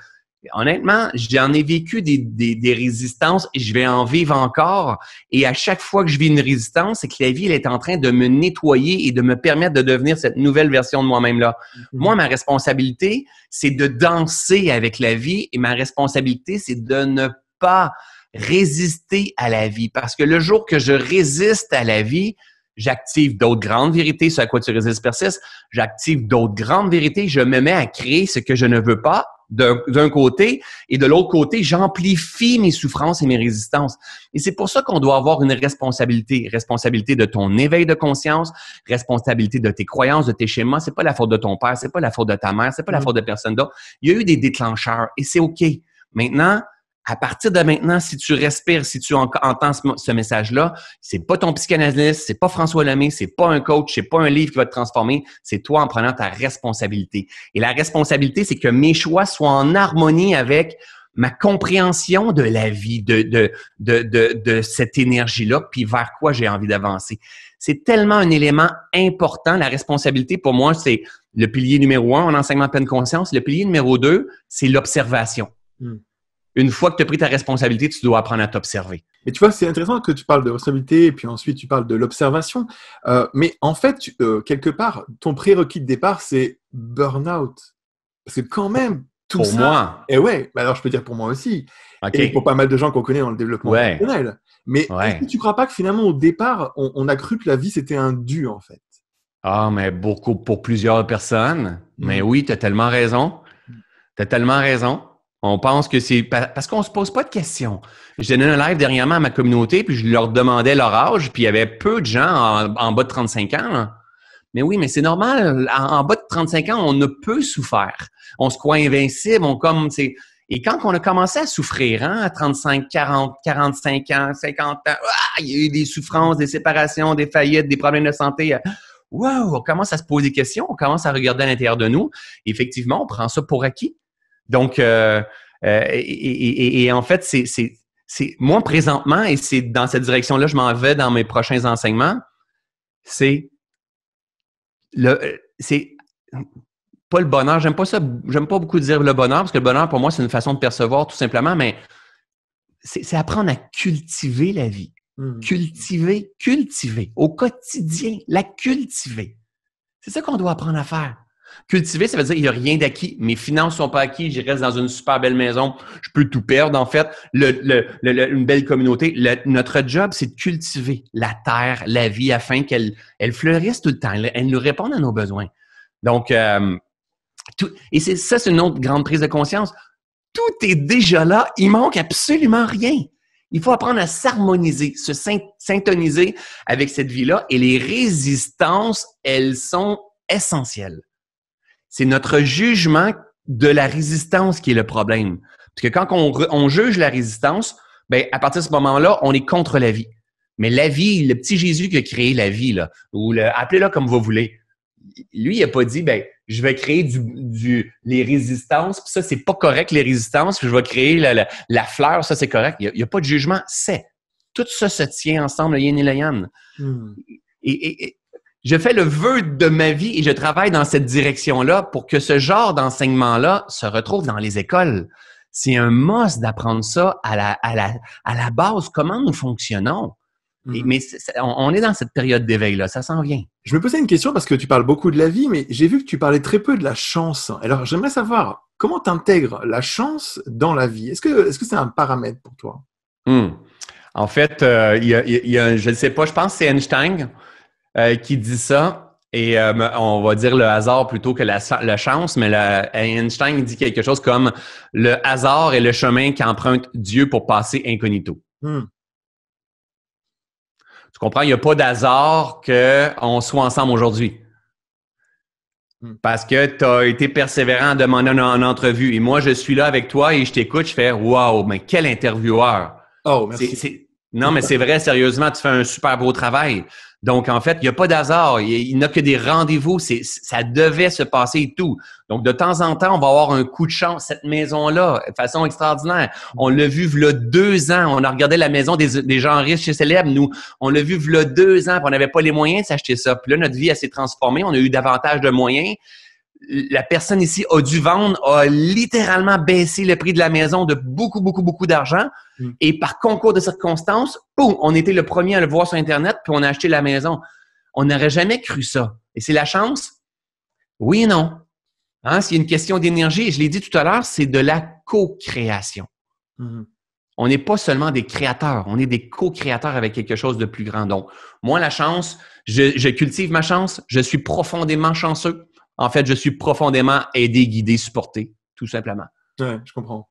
honnêtement, j'en ai vécu des résistances et je vais en vivre encore. Et à chaque fois que je vis une résistance, c'est que la vie elle est en train de me nettoyer et de me permettre de devenir cette nouvelle version de moi-même-là. Moi, ma responsabilité, c'est de danser avec la vie et ma responsabilité, c'est de ne pas résister à la vie. Parce que le jour que je résiste à la vie, j'active d'autres grandes vérités, ce à quoi tu résistes persiste, j'active d'autres grandes vérités, je me mets à créer ce que je ne veux pas d'un côté, et de l'autre côté, j'amplifie mes souffrances et mes résistances. Et c'est pour ça qu'on doit avoir une responsabilité. Responsabilité de ton éveil de conscience, responsabilité de tes croyances, de tes schémas. C'est pas la faute de ton père, c'est pas la faute de ta mère, c'est pas la faute de personne d'autre. Il y a eu des déclencheurs et c'est OK. Maintenant, à partir de maintenant, si tu respires, si tu entends ce message-là, c'est pas ton psychanalyste, c'est pas François Lemay, c'est pas un coach, c'est pas un livre qui va te transformer, c'est toi en prenant ta responsabilité. Et la responsabilité, c'est que mes choix soient en harmonie avec ma compréhension de la vie, de cette énergie-là, puis vers quoi j'ai envie d'avancer. C'est tellement un élément important. La responsabilité, pour moi, c'est le pilier numéro 1 en enseignement de pleine conscience. Le pilier numéro 2, c'est l'observation. Une fois que tu as pris ta responsabilité, tu dois apprendre à t'observer. Et tu vois, c'est intéressant que tu parles de responsabilité et puis ensuite tu parles de l'observation. Mais en fait, quelque part, ton prérequis de départ, c'est burn-out. Parce que quand même, tout ça… Pour moi. Et ouais, alors je peux dire pour moi aussi. Okay. Et pour pas mal de gens qu'on connaît dans le développement personnel. Mais est-ce que tu ne crois pas que finalement, au départ, on a cru que la vie, c'était un dû, en fait? Ah, mais beaucoup pour plusieurs personnes. Mais oui, tu as tellement raison. Tu as tellement raison. On pense que c'est parce qu'on se pose pas de questions. Je donnais un live dernièrement à ma communauté, puis je leur demandais leur âge, puis il y avait peu de gens en bas de 35 ans. Là. Mais oui, mais c'est normal. En bas de 35 ans, on a peu souffert. On se croit invincible. Et quand on a commencé à souffrir, à 35, 40, 45 ans, 50 ans, il y a eu des souffrances, des séparations, des faillites, des problèmes de santé. Wow, on commence à se poser des questions, on commence à regarder à l'intérieur de nous. Et effectivement, on prend ça pour acquis. Donc, en fait, c'est moi présentement, et c'est dans cette direction-là, je m'en vais dans mes prochains enseignements. C'est pas le bonheur. J'aime pas beaucoup dire le bonheur parce que le bonheur pour moi c'est une façon de percevoir tout simplement, mais c'est apprendre à cultiver la vie, cultiver au quotidien, la cultiver. C'est ça qu'on doit apprendre à faire. Cultiver, ça veut dire qu'il n'y a rien d'acquis. Mes finances ne sont pas acquises. Je reste dans une super belle maison. Je peux tout perdre, en fait. Une belle communauté. Notre job, c'est de cultiver la terre, la vie, afin qu'elle fleurisse tout le temps. Elle nous réponde à nos besoins. Donc, c'est une autre grande prise de conscience. Tout est déjà là. Il manque absolument rien. Il faut apprendre à s'harmoniser, se syntoniser avec cette vie-là. Et les résistances, elles sont essentielles. C'est notre jugement de la résistance qui est le problème. Parce que quand on juge la résistance, ben à partir de ce moment-là, on est contre la vie. Mais la vie, le petit Jésus qui a créé la vie, là, ou appelez-le comme vous voulez, lui, il n'a pas dit, ben je vais créer les résistances, puis ça, c'est pas correct, les résistances, puis je vais créer la fleur, ça, c'est correct. Il n'y a pas de jugement, c'est. Tout ça se tient ensemble, le yin et le yang. Hmm. Et je fais le vœu de ma vie et je travaille dans cette direction-là pour que ce genre d'enseignement-là se retrouve dans les écoles. C'est un must d'apprendre ça à la base, comment nous fonctionnons. Mais on est dans cette période d'éveil-là, ça s'en vient. Je me posais une question parce que tu parles beaucoup de la vie, mais j'ai vu que tu parlais très peu de la chance. Alors, j'aimerais savoir comment tu intègres la chance dans la vie. Est-ce que c'est un paramètre pour toi? En fait, je ne sais pas, je pense que c'est Einstein qui dit ça. Et on va dire le hasard plutôt que la chance, mais Einstein dit quelque chose comme « Le hasard est le chemin qu'emprunte Dieu pour passer incognito ». Tu comprends? Il n'y a pas d'hasard qu'on soit ensemble aujourd'hui. Parce que tu as été persévérant à demander une entrevue. Et moi, je suis là avec toi et je t'écoute, je fais « Wow, mais quel intervieweur! » Oh, merci. Non, mais c'est vrai, sérieusement, tu fais un super beau travail. Donc, en fait, il n'y a pas d'hasard. Il n'y a que des rendez-vous. Ça devait se passer et tout. Donc, de temps en temps, on va avoir un coup de chance. Cette maison-là, de façon extraordinaire. On l'a vu v'là 2 ans. On a regardé la maison des gens riches et célèbres. Nous, on l'a vu v'là 2 ans. Puis on n'avait pas les moyens de s'acheter ça. Puis là, notre vie, elle s'est transformée. On a eu davantage de moyens. La personne ici a dû vendre, a littéralement baissé le prix de la maison de beaucoup, beaucoup, beaucoup d'argent. Et par concours de circonstances, boum, on était le premier à le voir sur Internet, puis on a acheté la maison. On n'aurait jamais cru ça. Et c'est la chance? Oui et non. Hein? C'est une question d'énergie. Et je l'ai dit tout à l'heure, c'est de la co-création. On n'est pas seulement des créateurs, on est des co-créateurs avec quelque chose de plus grand. Donc, moi, la chance, je cultive ma chance, je suis profondément chanceux. En fait, je suis profondément aidé, guidé, supporté, tout simplement. Ouais, je comprends.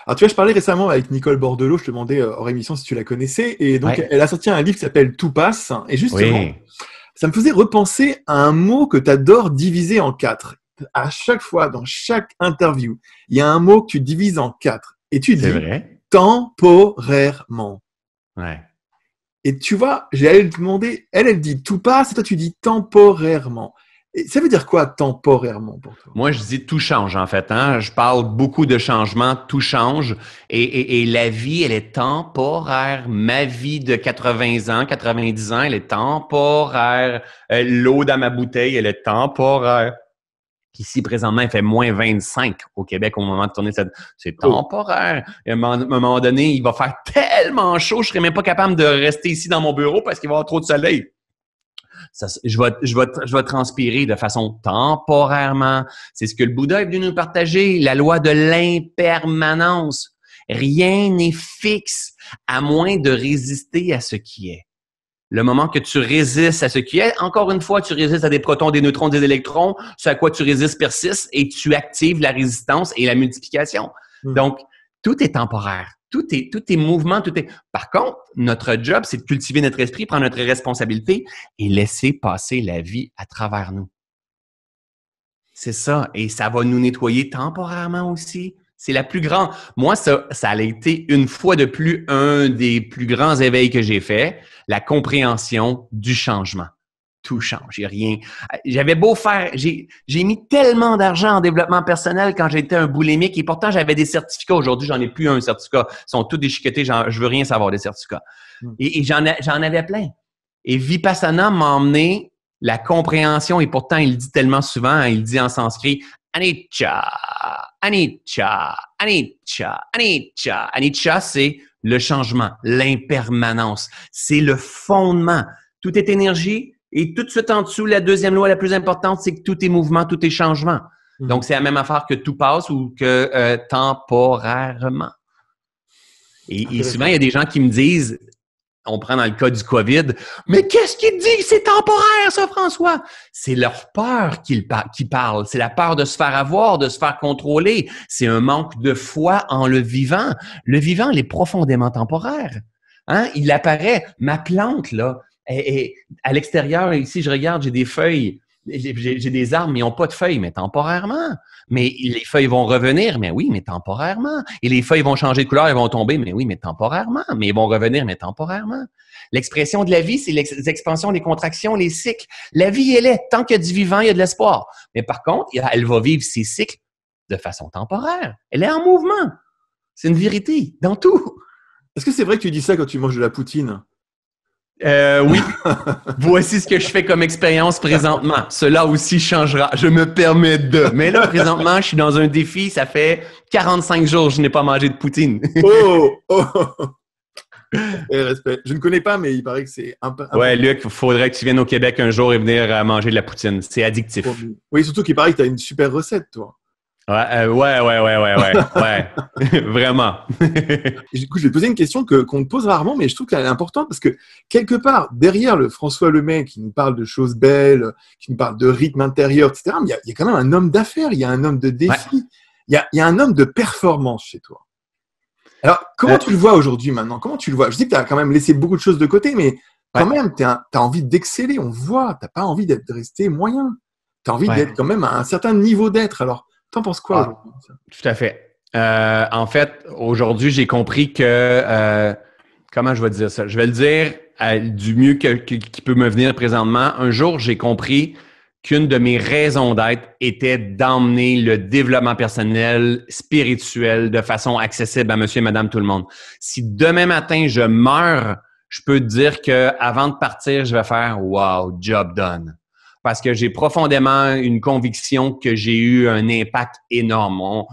Alors, tu vois, je parlais récemment avec Nicole Bordelot, je te demandais hors émission si tu la connaissais, et donc elle a sorti un livre qui s'appelle Tout passe, et justement, ça me faisait repenser à un mot que tu adores diviser en 4. À chaque fois, dans chaque interview, il y a un mot que tu divises en 4, et tu dis temporairement. Ouais. Et tu vois, j'allais te demander, elle dit tout passe, et toi tu dis temporairement. Et ça veut dire quoi temporairement pour toi? Moi, je dis tout change en fait. Hein? Je parle beaucoup de changements, tout change. Et la vie, elle est temporaire. Ma vie de 80 ans, 90 ans, elle est temporaire. L'eau dans ma bouteille, elle est temporaire. Ici, présentement, il fait moins 25 au Québec au moment de tourner cette... C'est temporaire. Et à un moment donné, il va faire tellement chaud, je serai même pas capable de rester ici dans mon bureau parce qu'il va y avoir trop de soleil. Je vais transpirer de façon temporairement. C'est ce que le Bouddha est venu nous partager, la loi de l'impermanence. Rien n'est fixe à moins de résister à ce qui est. Le moment que tu résistes à ce qui est, encore une fois, tu résistes à des protons, des neutrons, des électrons. Ce à quoi tu résistes persiste et tu actives la résistance et la multiplication. Donc, tout est temporaire. Tout est mouvement, tout est... Par contre, notre job, c'est de cultiver notre esprit, prendre notre responsabilité et laisser passer la vie à travers nous. C'est ça. Et ça va nous nettoyer temporairement aussi. C'est la plus grande... Moi, ça a été une fois de plus un des plus grands éveils que j'ai fait, la compréhension du changement. Tout change, j'ai rien. J'avais beau faire, j'ai mis tellement d'argent en développement personnel quand j'étais un boulimique et pourtant j'avais des certificats. Aujourd'hui, j'en ai plus un certificat. Ils sont tous déchiquetés, je veux rien savoir des certificats. Et j'en avais plein. Et Vipassana m'a emmené la compréhension et pourtant il dit tellement souvent, il dit en sanskrit Anicca, Anicca, Anicca, Anicca. Anicca, c'est le changement, l'impermanence. C'est le fondement. Tout est énergie. Et tout de suite en dessous, la deuxième loi la plus importante, c'est que tout est mouvement, tout est changement. Donc, c'est la même affaire que tout passe ou que temporairement. Et souvent, il y a des gens qui me disent, on prend dans le cas du COVID, mais qu'est-ce qu'il dit? C'est temporaire, ça, François! C'est leur peur qui parle. C'est la peur de se faire avoir, de se faire contrôler. C'est un manque de foi en le vivant. Le vivant, il est profondément temporaire. Hein? Il apparaît. Ma plante, là, et à l'extérieur, ici, je regarde, j'ai des feuilles, j'ai des arbres, mais ils n'ont pas de feuilles, mais temporairement. Mais les feuilles vont revenir, mais oui, mais temporairement. Et les feuilles vont changer de couleur, elles vont tomber, mais oui, mais temporairement. Mais ils vont revenir, mais temporairement. L'expression de la vie, c'est les expansions, les contractions, les cycles. La vie, elle est. Tant qu'il y a du vivant, il y a de l'espoir. Mais par contre, elle va vivre ses cycles de façon temporaire. Elle est en mouvement. C'est une vérité dans tout. Est-ce que c'est vrai que tu dis ça quand tu manges de la poutine? Oui. Voici ce que je fais comme expérience présentement. Cela aussi changera. Je me permets de. Mais là, présentement, je suis dans un défi. Ça fait 45 jours que je n'ai pas mangé de poutine. Oh, oh. Respect. Je ne connais pas, mais il paraît que c'est un peu. Ouais, Luc, il faudrait que tu viennes au Québec un jour et venir manger de la poutine. C'est addictif. Oui, surtout qu'il paraît que tu as une super recette, toi. Ouais. Vraiment. Du coup, je vais te poser une question qu'on me pose rarement, mais je trouve qu'elle est importante parce que quelque part, derrière le François Lemay qui nous parle de choses belles, qui nous parle de rythme intérieur, etc., il y a quand même un homme d'affaires, il y a un homme de défi, il y a un homme de performance chez toi. Alors, comment tu le vois aujourd'hui maintenant? Comment tu le vois? Je sais que tu as quand même laissé beaucoup de choses de côté, mais quand même, tu as envie d'exceller, on voit, tu n'as pas envie de rester moyen. Tu as envie d'être quand même à un certain niveau d'être. Alors, t'en penses quoi aujourd'hui? Tout à fait. En fait, aujourd'hui, j'ai compris que, comment je vais dire ça? Je vais le dire du mieux qui peut me venir présentement. Un jour, j'ai compris qu'une de mes raisons d'être était d'emmener le développement personnel, spirituel, de façon accessible à monsieur et madame tout le monde. Si demain matin, je meurs, je peux te dire que avant de partir, je vais faire « Wow, job done ». Parce que j'ai profondément une conviction que j'ai eu un impact énorme.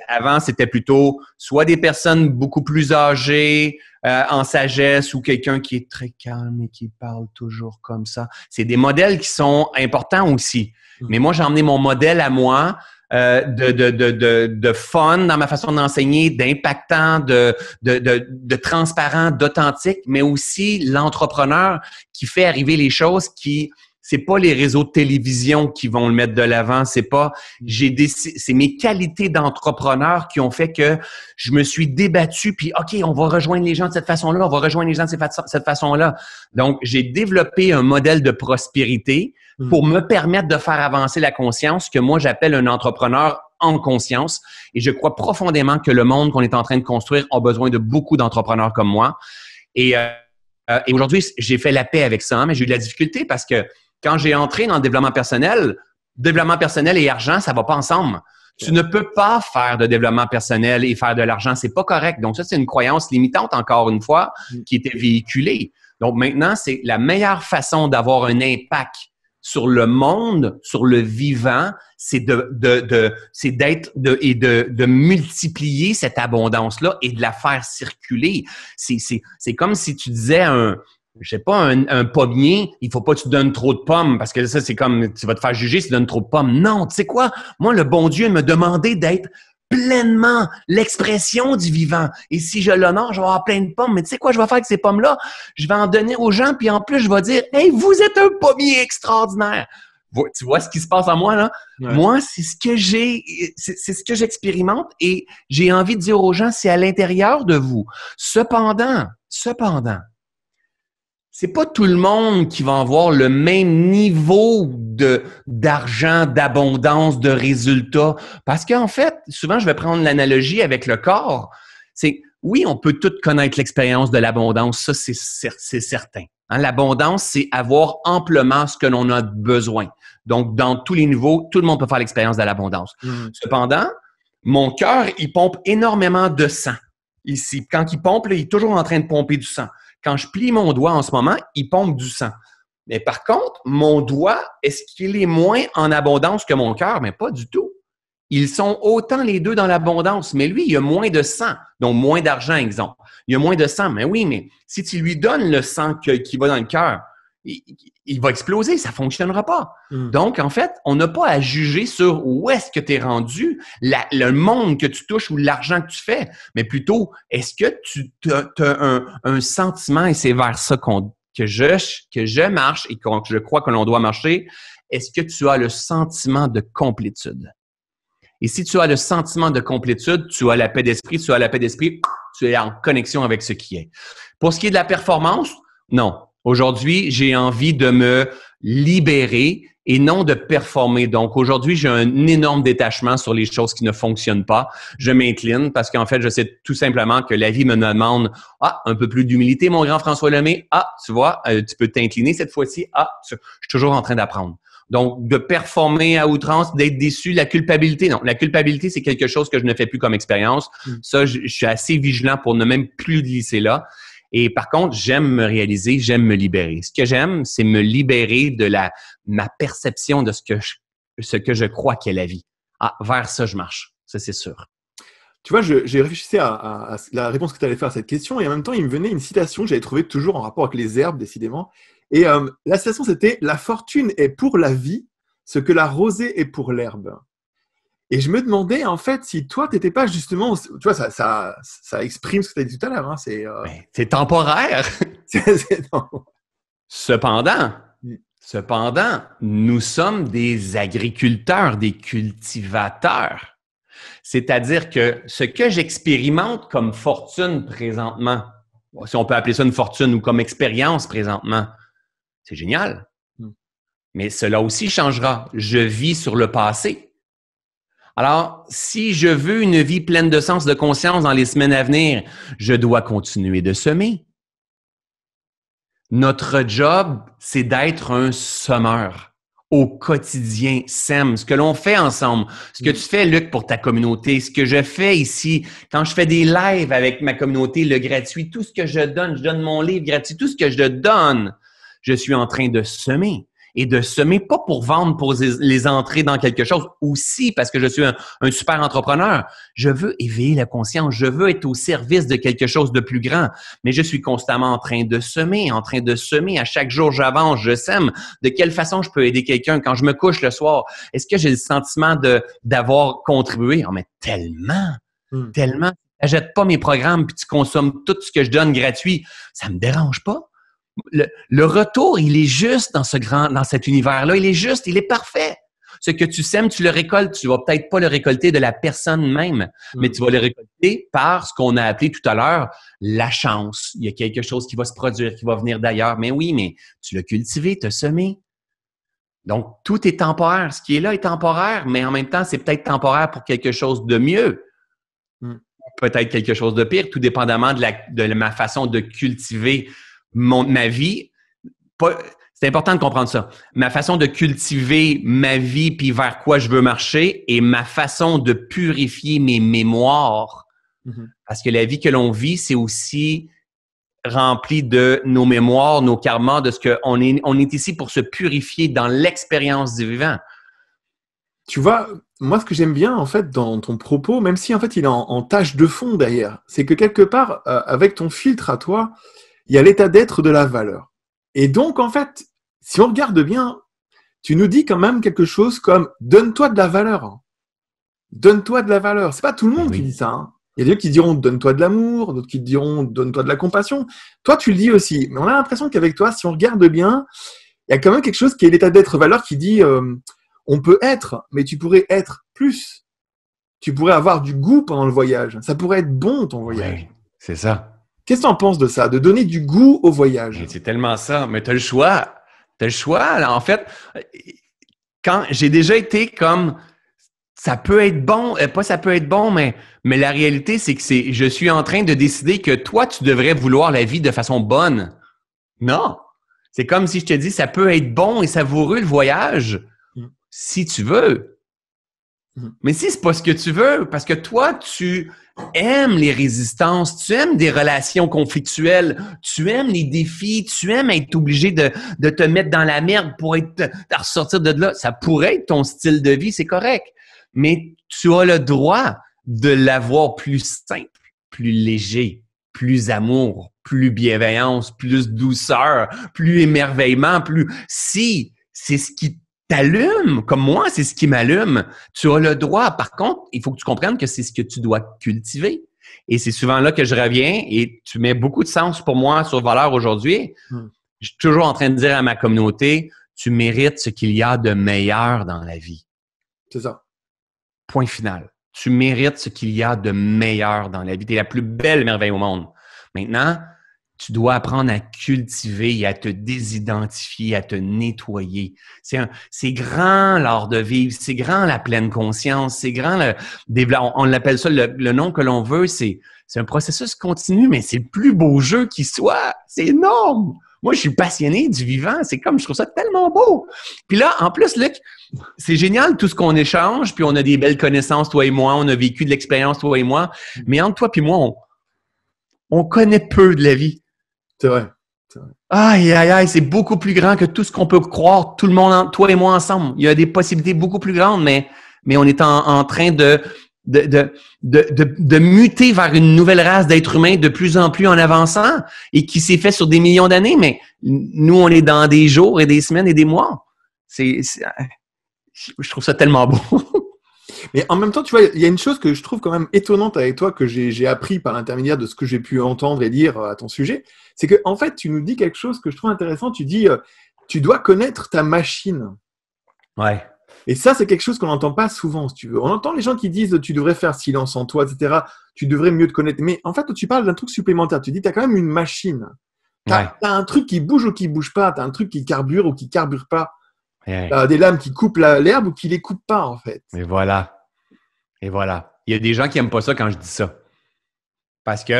Avant, c'était plutôt soit des personnes beaucoup plus âgées, en sagesse, ou quelqu'un qui est très calme et qui parle toujours comme ça. C'est des modèles qui sont importants aussi. Mais moi, j'ai emmené mon modèle à moi de fun dans ma façon d'enseigner, d'impactant, de transparent, d'authentique, mais aussi l'entrepreneur qui fait arriver les choses qui... C'est pas les réseaux de télévision qui vont le mettre de l'avant. C'est mes qualités d'entrepreneur qui ont fait que je me suis débattu. Puis, OK, on va rejoindre les gens de cette façon-là. On va rejoindre les gens de cette façon-là. Donc, j'ai développé un modèle de prospérité pour me permettre de faire avancer la conscience que moi, j'appelle un entrepreneur en conscience. Et je crois profondément que le monde qu'on est en train de construire a besoin de beaucoup d'entrepreneurs comme moi. Et aujourd'hui, j'ai fait la paix avec ça, mais j'ai eu de la difficulté parce que quand j'ai entré dans le développement personnel et argent, ça va pas ensemble. Tu ne peux pas faire de développement personnel et faire de l'argent, c'est pas correct. Donc ça, c'est une croyance limitante, encore une fois, qui était véhiculée. Donc maintenant, c'est la meilleure façon d'avoir un impact sur le monde, sur le vivant, c'est de multiplier cette abondance-là et de la faire circuler. C'est comme si tu disais je sais pas, un pommier, il faut pas que tu donnes trop de pommes parce que ça, c'est comme, tu vas te faire juger si tu donnes trop de pommes. Non, tu sais quoi? Moi, le bon Dieu me demandait d'être pleinement l'expression du vivant. Et si je l'honore, je vais avoir plein de pommes. Mais tu sais quoi je vais faire avec ces pommes-là? Je vais en donner aux gens, puis en plus, je vais dire, « Hey, vous êtes un pommier extraordinaire! » Tu vois ce qui se passe en moi, là? Ouais. Moi, c'est ce que j'expérimente et j'ai envie de dire aux gens, c'est à l'intérieur de vous. Cependant, c'est pas tout le monde qui va avoir le même niveau d'argent, d'abondance, de résultats. Parce qu'en fait, souvent, je vais prendre l'analogie avec le corps. C'est, oui, on peut tous connaître l'expérience de l'abondance. Ça, c'est certain. Hein, l'abondance, c'est avoir amplement ce que l'on a besoin. Donc, dans tous les niveaux, tout le monde peut faire l'expérience de l'abondance. Cependant, mon cœur, il pompe énormément de sang. Ici, quand il pompe, là, il est toujours en train de pomper du sang. Quand je plie mon doigt en ce moment, il pompe du sang. Mais par contre, mon doigt, est-ce qu'il est moins en abondance que mon cœur? Mais pas du tout. Ils sont autant les deux dans l'abondance. Mais lui, il a moins de sang, donc moins d'argent, exemple. Il a moins de sang. Mais oui, mais si tu lui donnes le sang qui va dans le cœur, il va exploser, ça ne fonctionnera pas. Donc, en fait, on n'a pas à juger sur où est-ce que tu es rendu, le monde que tu touches ou l'argent que tu fais, mais plutôt, est-ce que tu as un sentiment, et c'est vers ça que je marche et que je crois que l'on doit marcher, est-ce que tu as le sentiment de complétude? Et si tu as le sentiment de complétude, tu as la paix d'esprit, tu es en connexion avec ce qui est. Pour ce qui est de la performance, non. Aujourd'hui, j'ai envie de me libérer et non de performer. Donc, aujourd'hui, j'ai un énorme détachement sur les choses qui ne fonctionnent pas. Je m'incline parce qu'en fait, je sais tout simplement que la vie me demande un peu plus d'humilité, mon grand François Lemay. Tu vois, tu peux t'incliner cette fois-ci. Je suis toujours en train d'apprendre. Donc, de performer à outrance, d'être déçu, la culpabilité, non. La culpabilité, c'est quelque chose que je ne fais plus comme expérience. Ça, je suis assez vigilant pour ne même plus glisser là. Et par contre, j'aime me réaliser, j'aime me libérer. Ce que j'aime, c'est me libérer de ma perception de ce que je crois qu'est la vie. Ah, vers ça, je marche. Ça, c'est sûr. Tu vois, j'ai réfléchi à la réponse que tu allais faire à cette question et en même temps, il me venait une citation que j'avais trouvée toujours en rapport avec les herbes, décidément. Et la citation, c'était « La fortune est pour la vie ce que la rosée est pour l'herbe ». Et je me demandais, en fait, si toi, tu n'étais pas justement… Tu vois, ça exprime ce que tu as dit tout à l'heure. Hein, c'est temporaire. Non. Cependant, nous sommes des agriculteurs, des cultivateurs. C'est-à-dire que ce que j'expérimente comme fortune présentement, si on peut appeler ça une fortune ou comme expérience présentement, c'est génial. Mais cela aussi changera. Je vis sur le passé. Alors, si je veux une vie pleine de sens, de conscience dans les semaines à venir, je dois continuer de semer. Notre job, c'est d'être un semeur. Au quotidien, sème, ce que l'on fait ensemble, ce que tu fais, Luc, pour ta communauté, ce que je fais ici, quand je fais des lives avec ma communauté, le gratuit, tout ce que je donne mon livre gratuit, tout ce que je donne, je suis en train de semer. Et de semer, pas pour vendre, pour les entrer dans quelque chose, aussi parce que je suis un super entrepreneur. Je veux éveiller la conscience, je veux être au service de quelque chose de plus grand, mais je suis constamment en train de semer. À chaque jour, j'avance, je sème. De quelle façon je peux aider quelqu'un quand je me couche le soir? Est-ce que j'ai le sentiment d'avoir contribué? Oh, mais tellement! Tellement. Tu n'achètes pas mes programmes puis tu consommes tout ce que je donne gratuit. Ça me dérange pas. Le retour, il est juste dans cet univers-là. Il est juste, il est parfait. Ce que tu sèmes, tu le récoltes. Tu vas peut-être pas le récolter de la personne même, mais tu vas le récolter par ce qu'on a appelé tout à l'heure la chance. Il y a quelque chose qui va se produire, qui va venir d'ailleurs. Mais oui, mais tu l'as cultivé, tu as semé. Donc, tout est temporaire. Ce qui est là est temporaire, mais en même temps, c'est peut-être temporaire pour quelque chose de mieux. Peut-être quelque chose de pire, tout dépendamment de ma façon de cultiver ma vie. C'est important de comprendre ça. Ma façon de cultiver ma vie puis vers quoi je veux marcher et ma façon de purifier mes mémoires. Parce que la vie que l'on vit, c'est aussi rempli de nos mémoires, nos karmas, de ce qu'on est. On est ici pour se purifier dans l'expérience du vivant. Tu vois, moi, ce que j'aime bien, en fait, dans ton propos, même si, en fait, il est en tâche de fond derrière, c'est que quelque part, avec ton filtre à toi, il y a l'état d'être de la valeur. Et donc, en fait, si on regarde bien, tu nous dis quand même quelque chose comme « donne-toi de la valeur ». Donne-toi de la valeur. C'est pas tout le monde qui dit ça. Hein. Il y a des gens qui diront « donne-toi de l'amour », d'autres qui diront « donne-toi de la compassion ». Toi, tu le dis aussi. Mais on a l'impression qu'avec toi, si on regarde bien, il y a quand même quelque chose qui est l'état d'être valeur qui dit on peut être, mais tu pourrais être plus. Tu pourrais avoir du goût pendant le voyage. Ça pourrait être bon, ton voyage. Oui, c'est ça. Qu'est-ce que tu en penses de ça, de donner du goût au voyage? C'est tellement ça. Mais tu as le choix. Tu as le choix. Alors, en fait, quand j'ai déjà été comme ça peut être bon, pas ça peut être bon, mais la réalité, c'est que je suis en train de décider que toi, tu devrais vouloir la vie de façon bonne. Non. C'est comme si je te dis, ça peut être bon et savoureux le voyage, si tu veux. Mais si c'est pas ce que tu veux, parce que toi, tu aimes les résistances, tu aimes des relations conflictuelles, tu aimes les défis, tu aimes être obligé de te mettre dans la merde pour ressortir de là. Ça pourrait être ton style de vie, c'est correct. Mais tu as le droit de l'avoir plus simple, plus léger, plus amour, plus bienveillance, plus douceur, plus émerveillement, si c'est ce qui t'allume, comme moi, c'est ce qui m'allume. Tu as le droit. Par contre, il faut que tu comprennes que c'est ce que tu dois cultiver. Et c'est souvent là que je reviens et tu mets beaucoup de sens pour moi sur valeur aujourd'hui. Je suis toujours en train de dire à ma communauté, tu mérites ce qu'il y a de meilleur dans la vie. C'est ça. Point final. Tu mérites ce qu'il y a de meilleur dans la vie. Tu es la plus belle merveille au monde. Maintenant, tu dois apprendre à cultiver et à te désidentifier, à te nettoyer. C'est grand l'art de vivre, c'est grand la pleine conscience, c'est grand le développement. On l'appelle ça le nom que l'on veut, c'est un processus continu, mais c'est le plus beau jeu qui soit. C'est énorme! Moi, je suis passionné du vivant. C'est comme, je trouve ça tellement beau. Puis là, en plus, Luc, c'est génial tout ce qu'on échange, puis on a des belles connaissances, toi et moi, on a vécu de l'expérience, toi et moi. Mais entre toi et moi, on connaît peu de la vie. C'est vrai. Aïe, aïe, aïe, c'est beaucoup plus grand que tout ce qu'on peut croire, tout le monde, toi et moi ensemble. Il y a des possibilités beaucoup plus grandes, mais on est en train de muter vers une nouvelle race d'êtres humains de plus en plus en avançant et qui s'est fait sur des millions d'années, mais nous, on est dans des jours et des semaines et des mois. Je trouve ça tellement beau. Mais en même temps, tu vois, il y a une chose que je trouve quand même étonnante avec toi, que j'ai appris par l'intermédiaire de ce que j'ai pu entendre et lire à ton sujet, c'est que en fait, tu nous dis quelque chose que je trouve intéressant. Tu dis, tu dois connaître ta machine. Ouais. Et ça, c'est quelque chose qu'on n'entend pas souvent, si tu veux. On entend les gens qui disent, tu devrais faire silence en toi, etc. Tu devrais mieux te connaître. Mais en fait, tu parles d'un truc supplémentaire. Tu dis, tu as quand même une machine. Tu as un truc qui bouge ou qui bouge pas. Tu as un truc qui carbure ou qui carbure pas. Ouais. Tu as des lames qui coupent l'herbe ou qui les coupent pas, en fait. Et voilà. Il y a des gens qui n'aiment pas ça quand je dis ça. Parce que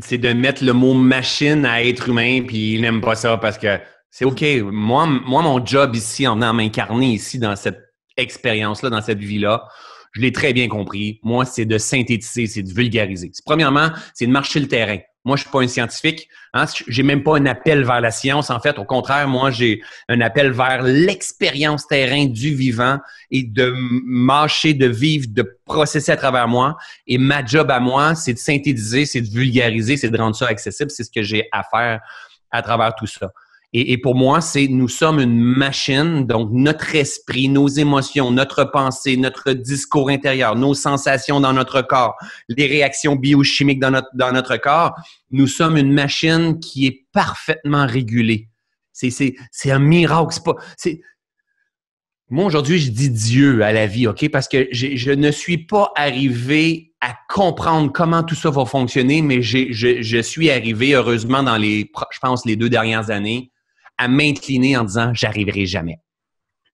c'est de mettre le mot machine à être humain, puis ils n'aiment pas ça parce que c'est OK. Moi, mon job ici, en venant m'incarner ici dans cette expérience-là, dans cette vie-là, je l'ai très bien compris. Moi, c'est de synthétiser, c'est de vulgariser. Premièrement, c'est de marcher le terrain. Moi, je suis pas un scientifique. Hein? J'ai même pas un appel vers la science. En fait, au contraire, moi, j'ai un appel vers l'expérience terrain du vivant et de marcher, de vivre, de processer à travers moi. Et ma job à moi, c'est de synthétiser, c'est de vulgariser, c'est de rendre ça accessible. C'est ce que j'ai à faire à travers tout ça. Et pour moi, nous sommes une machine, donc notre esprit, nos émotions, notre pensée, notre discours intérieur, nos sensations dans notre corps, les réactions biochimiques dans notre corps, nous sommes une machine qui est parfaitement régulée. C'est un miracle. Moi, aujourd'hui, je dis Dieu à la vie, OK? Parce que je ne suis pas arrivé à comprendre comment tout ça va fonctionner, mais je suis arrivé, heureusement, dans je pense, les 2 dernières années, à m'incliner en disant « j'arriverai jamais ».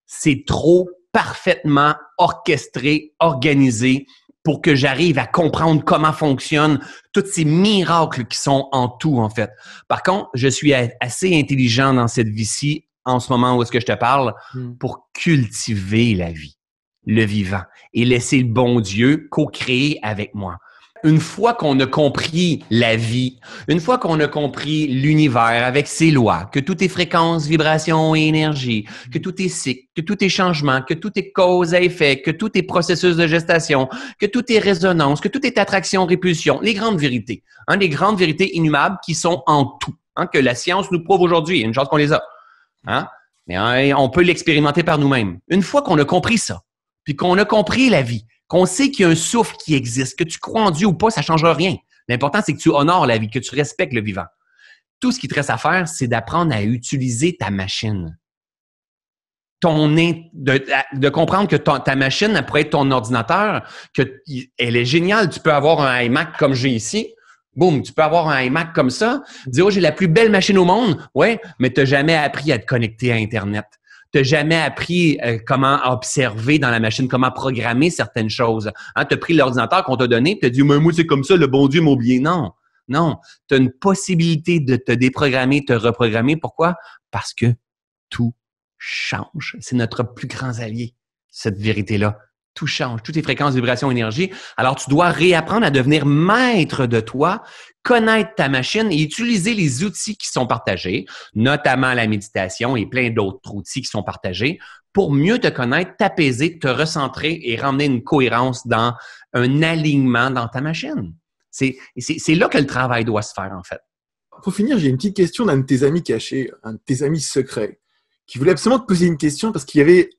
C'est trop parfaitement orchestré, organisé pour que j'arrive à comprendre comment fonctionnent tous ces miracles qui sont en tout, en fait. Par contre, je suis assez intelligent dans cette vie-ci, en ce moment où est-ce que je te parle, pour cultiver la vie, le vivant, et laisser le bon Dieu co-créer avec moi. Une fois qu'on a compris la vie, une fois qu'on a compris l'univers avec ses lois, que tout est fréquence, vibration et énergie, que tout est cycle, que tout est changement, que tout est cause à effet, que tout est processus de gestation, que tout est résonance, que tout est attraction, répulsion, les grandes vérités, les grandes vérités innommables qui sont en tout, que la science nous prouve aujourd'hui. Il y a une chance qu'on les a. Mais on peut l'expérimenter par nous-mêmes. Une fois qu'on a compris ça, puis qu'on a compris la vie, qu'on sait qu'il y a un souffle qui existe, que tu crois en Dieu ou pas, ça ne changera rien. L'important, c'est que tu honores la vie, que tu respectes le vivant. Tout ce qui te reste à faire, c'est d'apprendre à utiliser ta machine. De comprendre que ta machine, elle pourrait être ton ordinateur, qu'elle est géniale. Tu peux avoir un iMac comme j'ai ici. Boum, tu peux avoir un iMac comme ça. Dire, oh, j'ai la plus belle machine au monde. Ouais, mais tu n'as jamais appris à te connecter à Internet. Tu n'as jamais appris comment observer dans la machine, comment programmer certaines choses. Tu as pris l'ordinateur qu'on t'a donné, tu as dit, moi, c'est comme ça, le bon Dieu m'a oublié. Non, tu as une possibilité de te déprogrammer, te reprogrammer. Pourquoi? Parce que tout change. C'est notre plus grand allié, cette vérité-là. Tout change, toutes les fréquences, vibrations, énergie. Alors, tu dois réapprendre à devenir maître de toi, connaître ta machine et utiliser les outils qui sont partagés, notamment la méditation et plein d'autres outils qui sont partagés pour mieux te connaître, t'apaiser, te recentrer et ramener une cohérence dans un alignement dans ta machine. C'est là que le travail doit se faire, en fait. Pour finir, j'ai une petite question d'un de tes amis cachés, un de tes amis secrets, qui voulait absolument te poser une question parce qu'il avait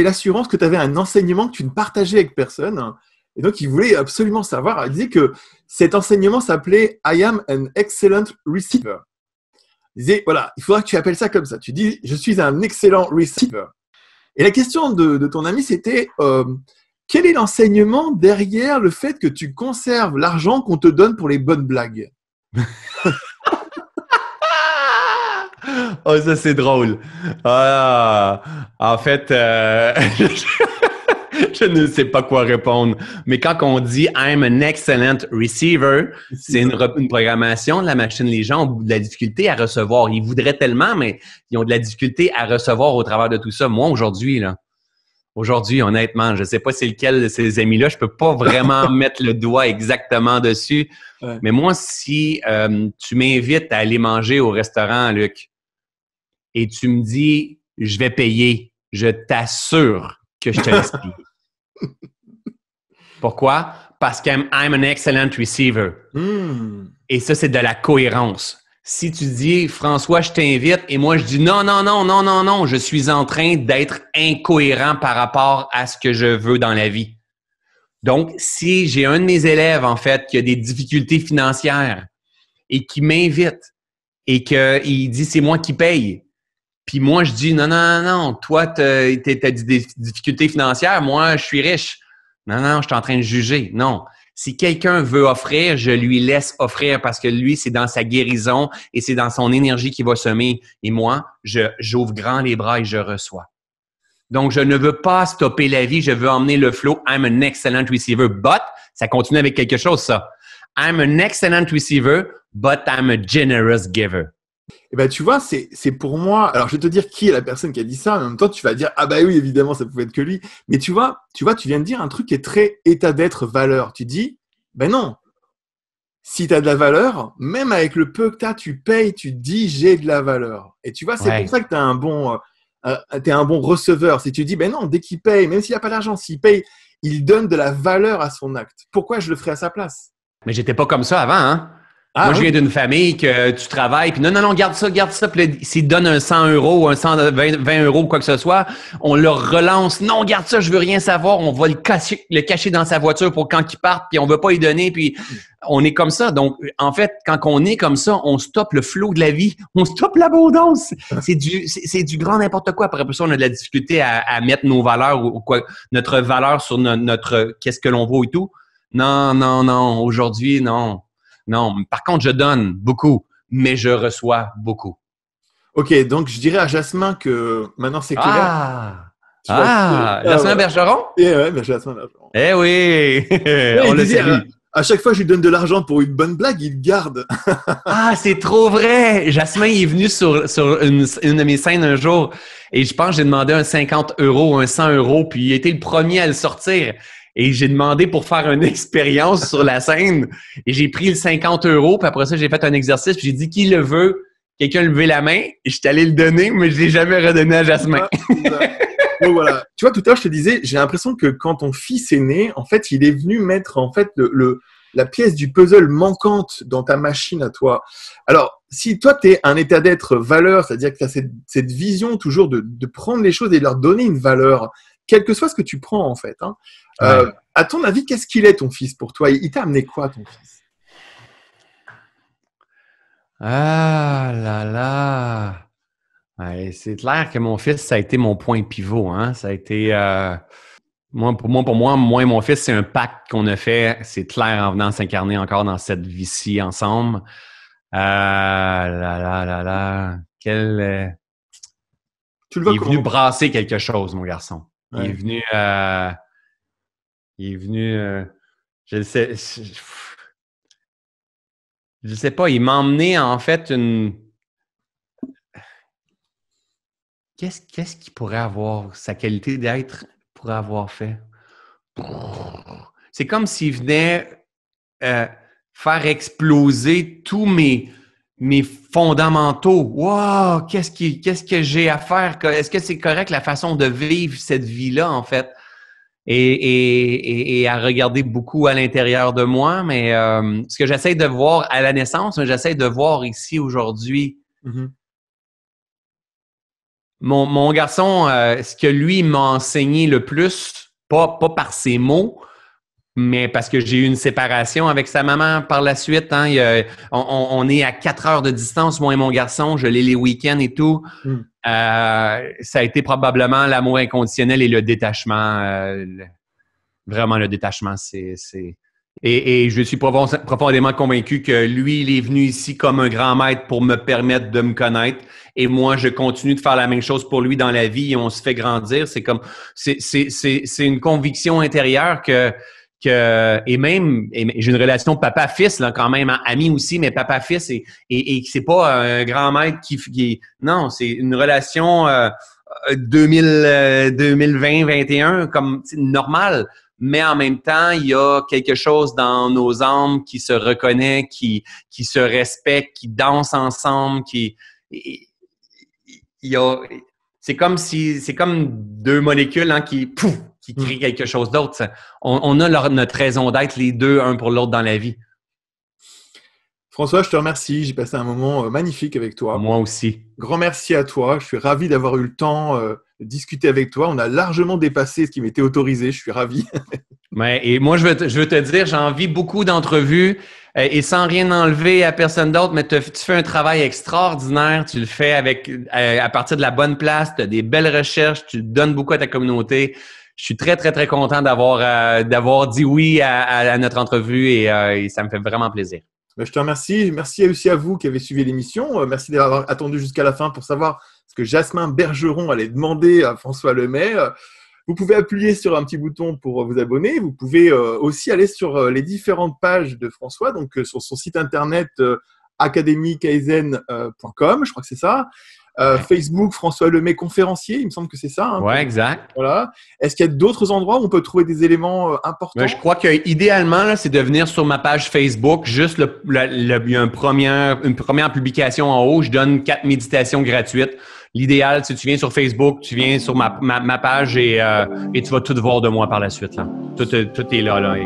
l'assurance que tu avais un enseignement que tu ne partageais avec personne. Et donc, il voulait absolument savoir. Alors, il disait que cet enseignement s'appelait « I am an excellent receiver ». Il disait, voilà, il faudra que tu appelles ça comme ça. Tu dis « Je suis un excellent receiver ». Et la question de ton ami, c'était quel est l'enseignement derrière le fait que tu conserves l'argent qu'on te donne pour les bonnes blagues? Oh, ça, c'est drôle. En fait, Je ne sais pas quoi répondre. Mais quand on dit I'm an excellent receiver, c'est une programmation de la machine. Les gens ont de la difficulté à recevoir. Ils voudraient tellement, mais ils ont de la difficulté à recevoir au travers de tout ça. Moi, aujourd'hui, honnêtement, je ne sais pas c'est lequel de ces amis-là. Je peux pas vraiment mettre le doigt exactement dessus. Ouais. Mais moi, si tu m'invites à aller manger au restaurant, Luc, et tu me dis je vais payer, je t'assure que je te laisse payer. Pourquoi? Parce qu'I'm an excellent receiver. Et ça, c'est de la cohérence. Si tu dis, François, je t'invite, et moi, je dis non, je suis en train d'être incohérent par rapport à ce que je veux dans la vie. Donc, si j'ai un de mes élèves, en fait, qui a des difficultés financières et qui m'invite et qu'il dit, c'est moi qui paye, puis moi, je dis, non, toi, t'as des difficultés financières, moi, je suis riche. Non, je suis en train de juger. Non. Si quelqu'un veut offrir, je lui laisse offrir parce que lui, c'est dans sa guérison et c'est dans son énergie qu'il va semer. Et moi, j'ouvre grand les bras et je reçois. Donc, je ne veux pas stopper la vie, je veux emmener le flow. I'm an excellent receiver, but, ça continue avec quelque chose, ça. I'm an excellent receiver, but I'm a generous giver. Eh ben, tu vois, c'est pour moi. Alors, je vais te dire qui est la personne qui a dit ça. En même temps, tu vas dire, ah bah oui, évidemment, ça pouvait être que lui. Mais tu vois, tu viens de dire un truc qui est très état d'être, valeur. Tu dis, ben non. Si tu as de la valeur, même avec le peu que tu as, tu payes, tu dis, j'ai de la valeur. Et tu vois, c'est pour ça que tu es un bon receveur. Si tu dis, ben non, dès qu'il paye, même s'il n'a pas d'argent, s'il paye, il donne de la valeur à son acte. Pourquoi je le ferais à sa place? Mais j'étais pas comme ça avant, hein? Moi, je viens d'une famille que tu travailles, puis non, garde ça. Puis s'ils donnent un 100 € ou un 120 € ou quoi que ce soit, on leur relance. Non, garde ça, je veux rien savoir. On va le cacher dans sa voiture pour quand il parte, puis on veut pas y donner, puis on est comme ça. Donc, en fait, quand on est comme ça, on stoppe le flot de la vie. On stoppe l'abondance. C'est du grand n'importe quoi. Après ça, on a de la difficulté à mettre nos valeurs ou quoi, notre valeur sur notre qu'est-ce que l'on vaut et tout. Non. Aujourd'hui, non. Non, par contre, je donne beaucoup, mais je reçois beaucoup. OK, donc je dirais à Jasmin que maintenant c'est clair. Jasmin Bergeron? Jasmin Bergeron. Eh oui! On le salue. À chaque fois que je lui donne de l'argent pour une bonne blague, il garde. C'est trop vrai! Jasmin, il est venu sur une de mes scènes un jour et je pense que j'ai demandé un 50 € ou un 100 €, puis il a été le premier à le sortir. Et j'ai demandé pour faire une expérience sur la scène. Et j'ai pris le 50 €, puis après ça, j'ai fait un exercice, puis j'ai dit qui le veut. Quelqu'un a levé la main, et je suis allé le donner, mais je ne l'ai jamais redonné à Jasmin. Donc voilà. Tu vois, tout à l'heure, je te disais, j'ai l'impression que quand ton fils est né, en fait, il est venu mettre en fait la pièce du puzzle manquante dans ta machine à toi. Alors, si toi, tu es un état d'être valeur, c'est-à-dire que tu as cette vision toujours de prendre les choses et de leur donner une valeur, quel que soit ce que tu prends, en fait. Hein. À ton avis, qu'est-ce qu'il est, ton fils, pour toi? Il t'a amené quoi, ton fils? Ah là là! Ouais, c'est clair que mon fils, ça a été mon point pivot. Hein? Ça a été... Pour moi et mon fils, c'est un pacte qu'on a fait. C'est clair en venant s'incarner encore dans cette vie-ci ensemble. Quel... Tu le vois il est venu brasser quelque chose, mon garçon. Ouais. Il est venu, je sais pas, il m'a emmené en fait une... Qu'est-ce qu'il pourrait avoir, sa qualité d'être pourrait avoir fait? C'est comme s'il venait faire exploser tous mes fondamentaux. Wow! Qu'est-ce que j'ai à faire? Est-ce que c'est correct la façon de vivre cette vie-là, en fait? Et à regarder beaucoup à l'intérieur de moi, mais ce que j'essaie de voir à la naissance, j'essaie de voir ici aujourd'hui. Mm-hmm. Mon garçon, ce que lui m'a enseigné le plus, pas par ses mots, mais parce que j'ai eu une séparation avec sa maman par la suite. Hein, on est à 4 heures de distance, moi et mon garçon. Je l'ai les week-ends et tout. Ça a été probablement l'amour inconditionnel et le détachement. Vraiment, le détachement, c'est Et je suis profondément convaincu que lui, il est venu ici comme un grand maître pour me permettre de me connaître. Et moi, je continue de faire la même chose pour lui dans la vie et on se fait grandir. C'est une conviction intérieure et j'ai une relation papa-fils, là, quand même, ami aussi, mais papa-fils et c'est pas un grand maître non, c'est une relation, 2020-21 comme normal. Mais en même temps, il y a quelque chose dans nos âmes qui se reconnaît, qui se respecte, qui danse ensemble, c'est comme deux molécules, hein, qui créent quelque chose d'autre. On a notre raison d'être les deux, un pour l'autre dans la vie. François, je te remercie. J'ai passé un moment magnifique avec toi. Moi aussi. Grand merci à toi. Je suis ravi d'avoir eu le temps de discuter avec toi. On a largement dépassé ce qui m'était autorisé. Je suis ravi. Ouais, et moi, je veux te dire, j'ai envie beaucoup d'entrevues et sans rien enlever à personne d'autre, mais tu fais un travail extraordinaire. Tu le fais à partir de la bonne place. Tu as des belles recherches. Tu donnes beaucoup à ta communauté. Je suis très, très, très content d'avoir dit oui à notre entrevue et ça me fait vraiment plaisir. Je te remercie. Merci aussi à vous qui avez suivi l'émission. Merci d'avoir attendu jusqu'à la fin pour savoir ce que Jasmin Bergeron allait demander à François Lemay. Vous pouvez appuyer sur un petit bouton pour vous abonner. Vous pouvez aussi aller sur les différentes pages de François, donc sur son site internet academykaizen.com, je crois que c'est ça. Facebook, François Lemay conférencier, il me semble que c'est ça. Oui, exact. Voilà. Est-ce qu'il y a d'autres endroits où on peut trouver des éléments importants? Je crois qu'idéalement, c'est de venir sur ma page Facebook. Juste, il y a une première publication en haut. Je donne 4 méditations gratuites. L'idéal, c'est que tu viens sur Facebook, tu viens sur ma page et tu vas tout voir de moi par la suite. Là. Tout est là.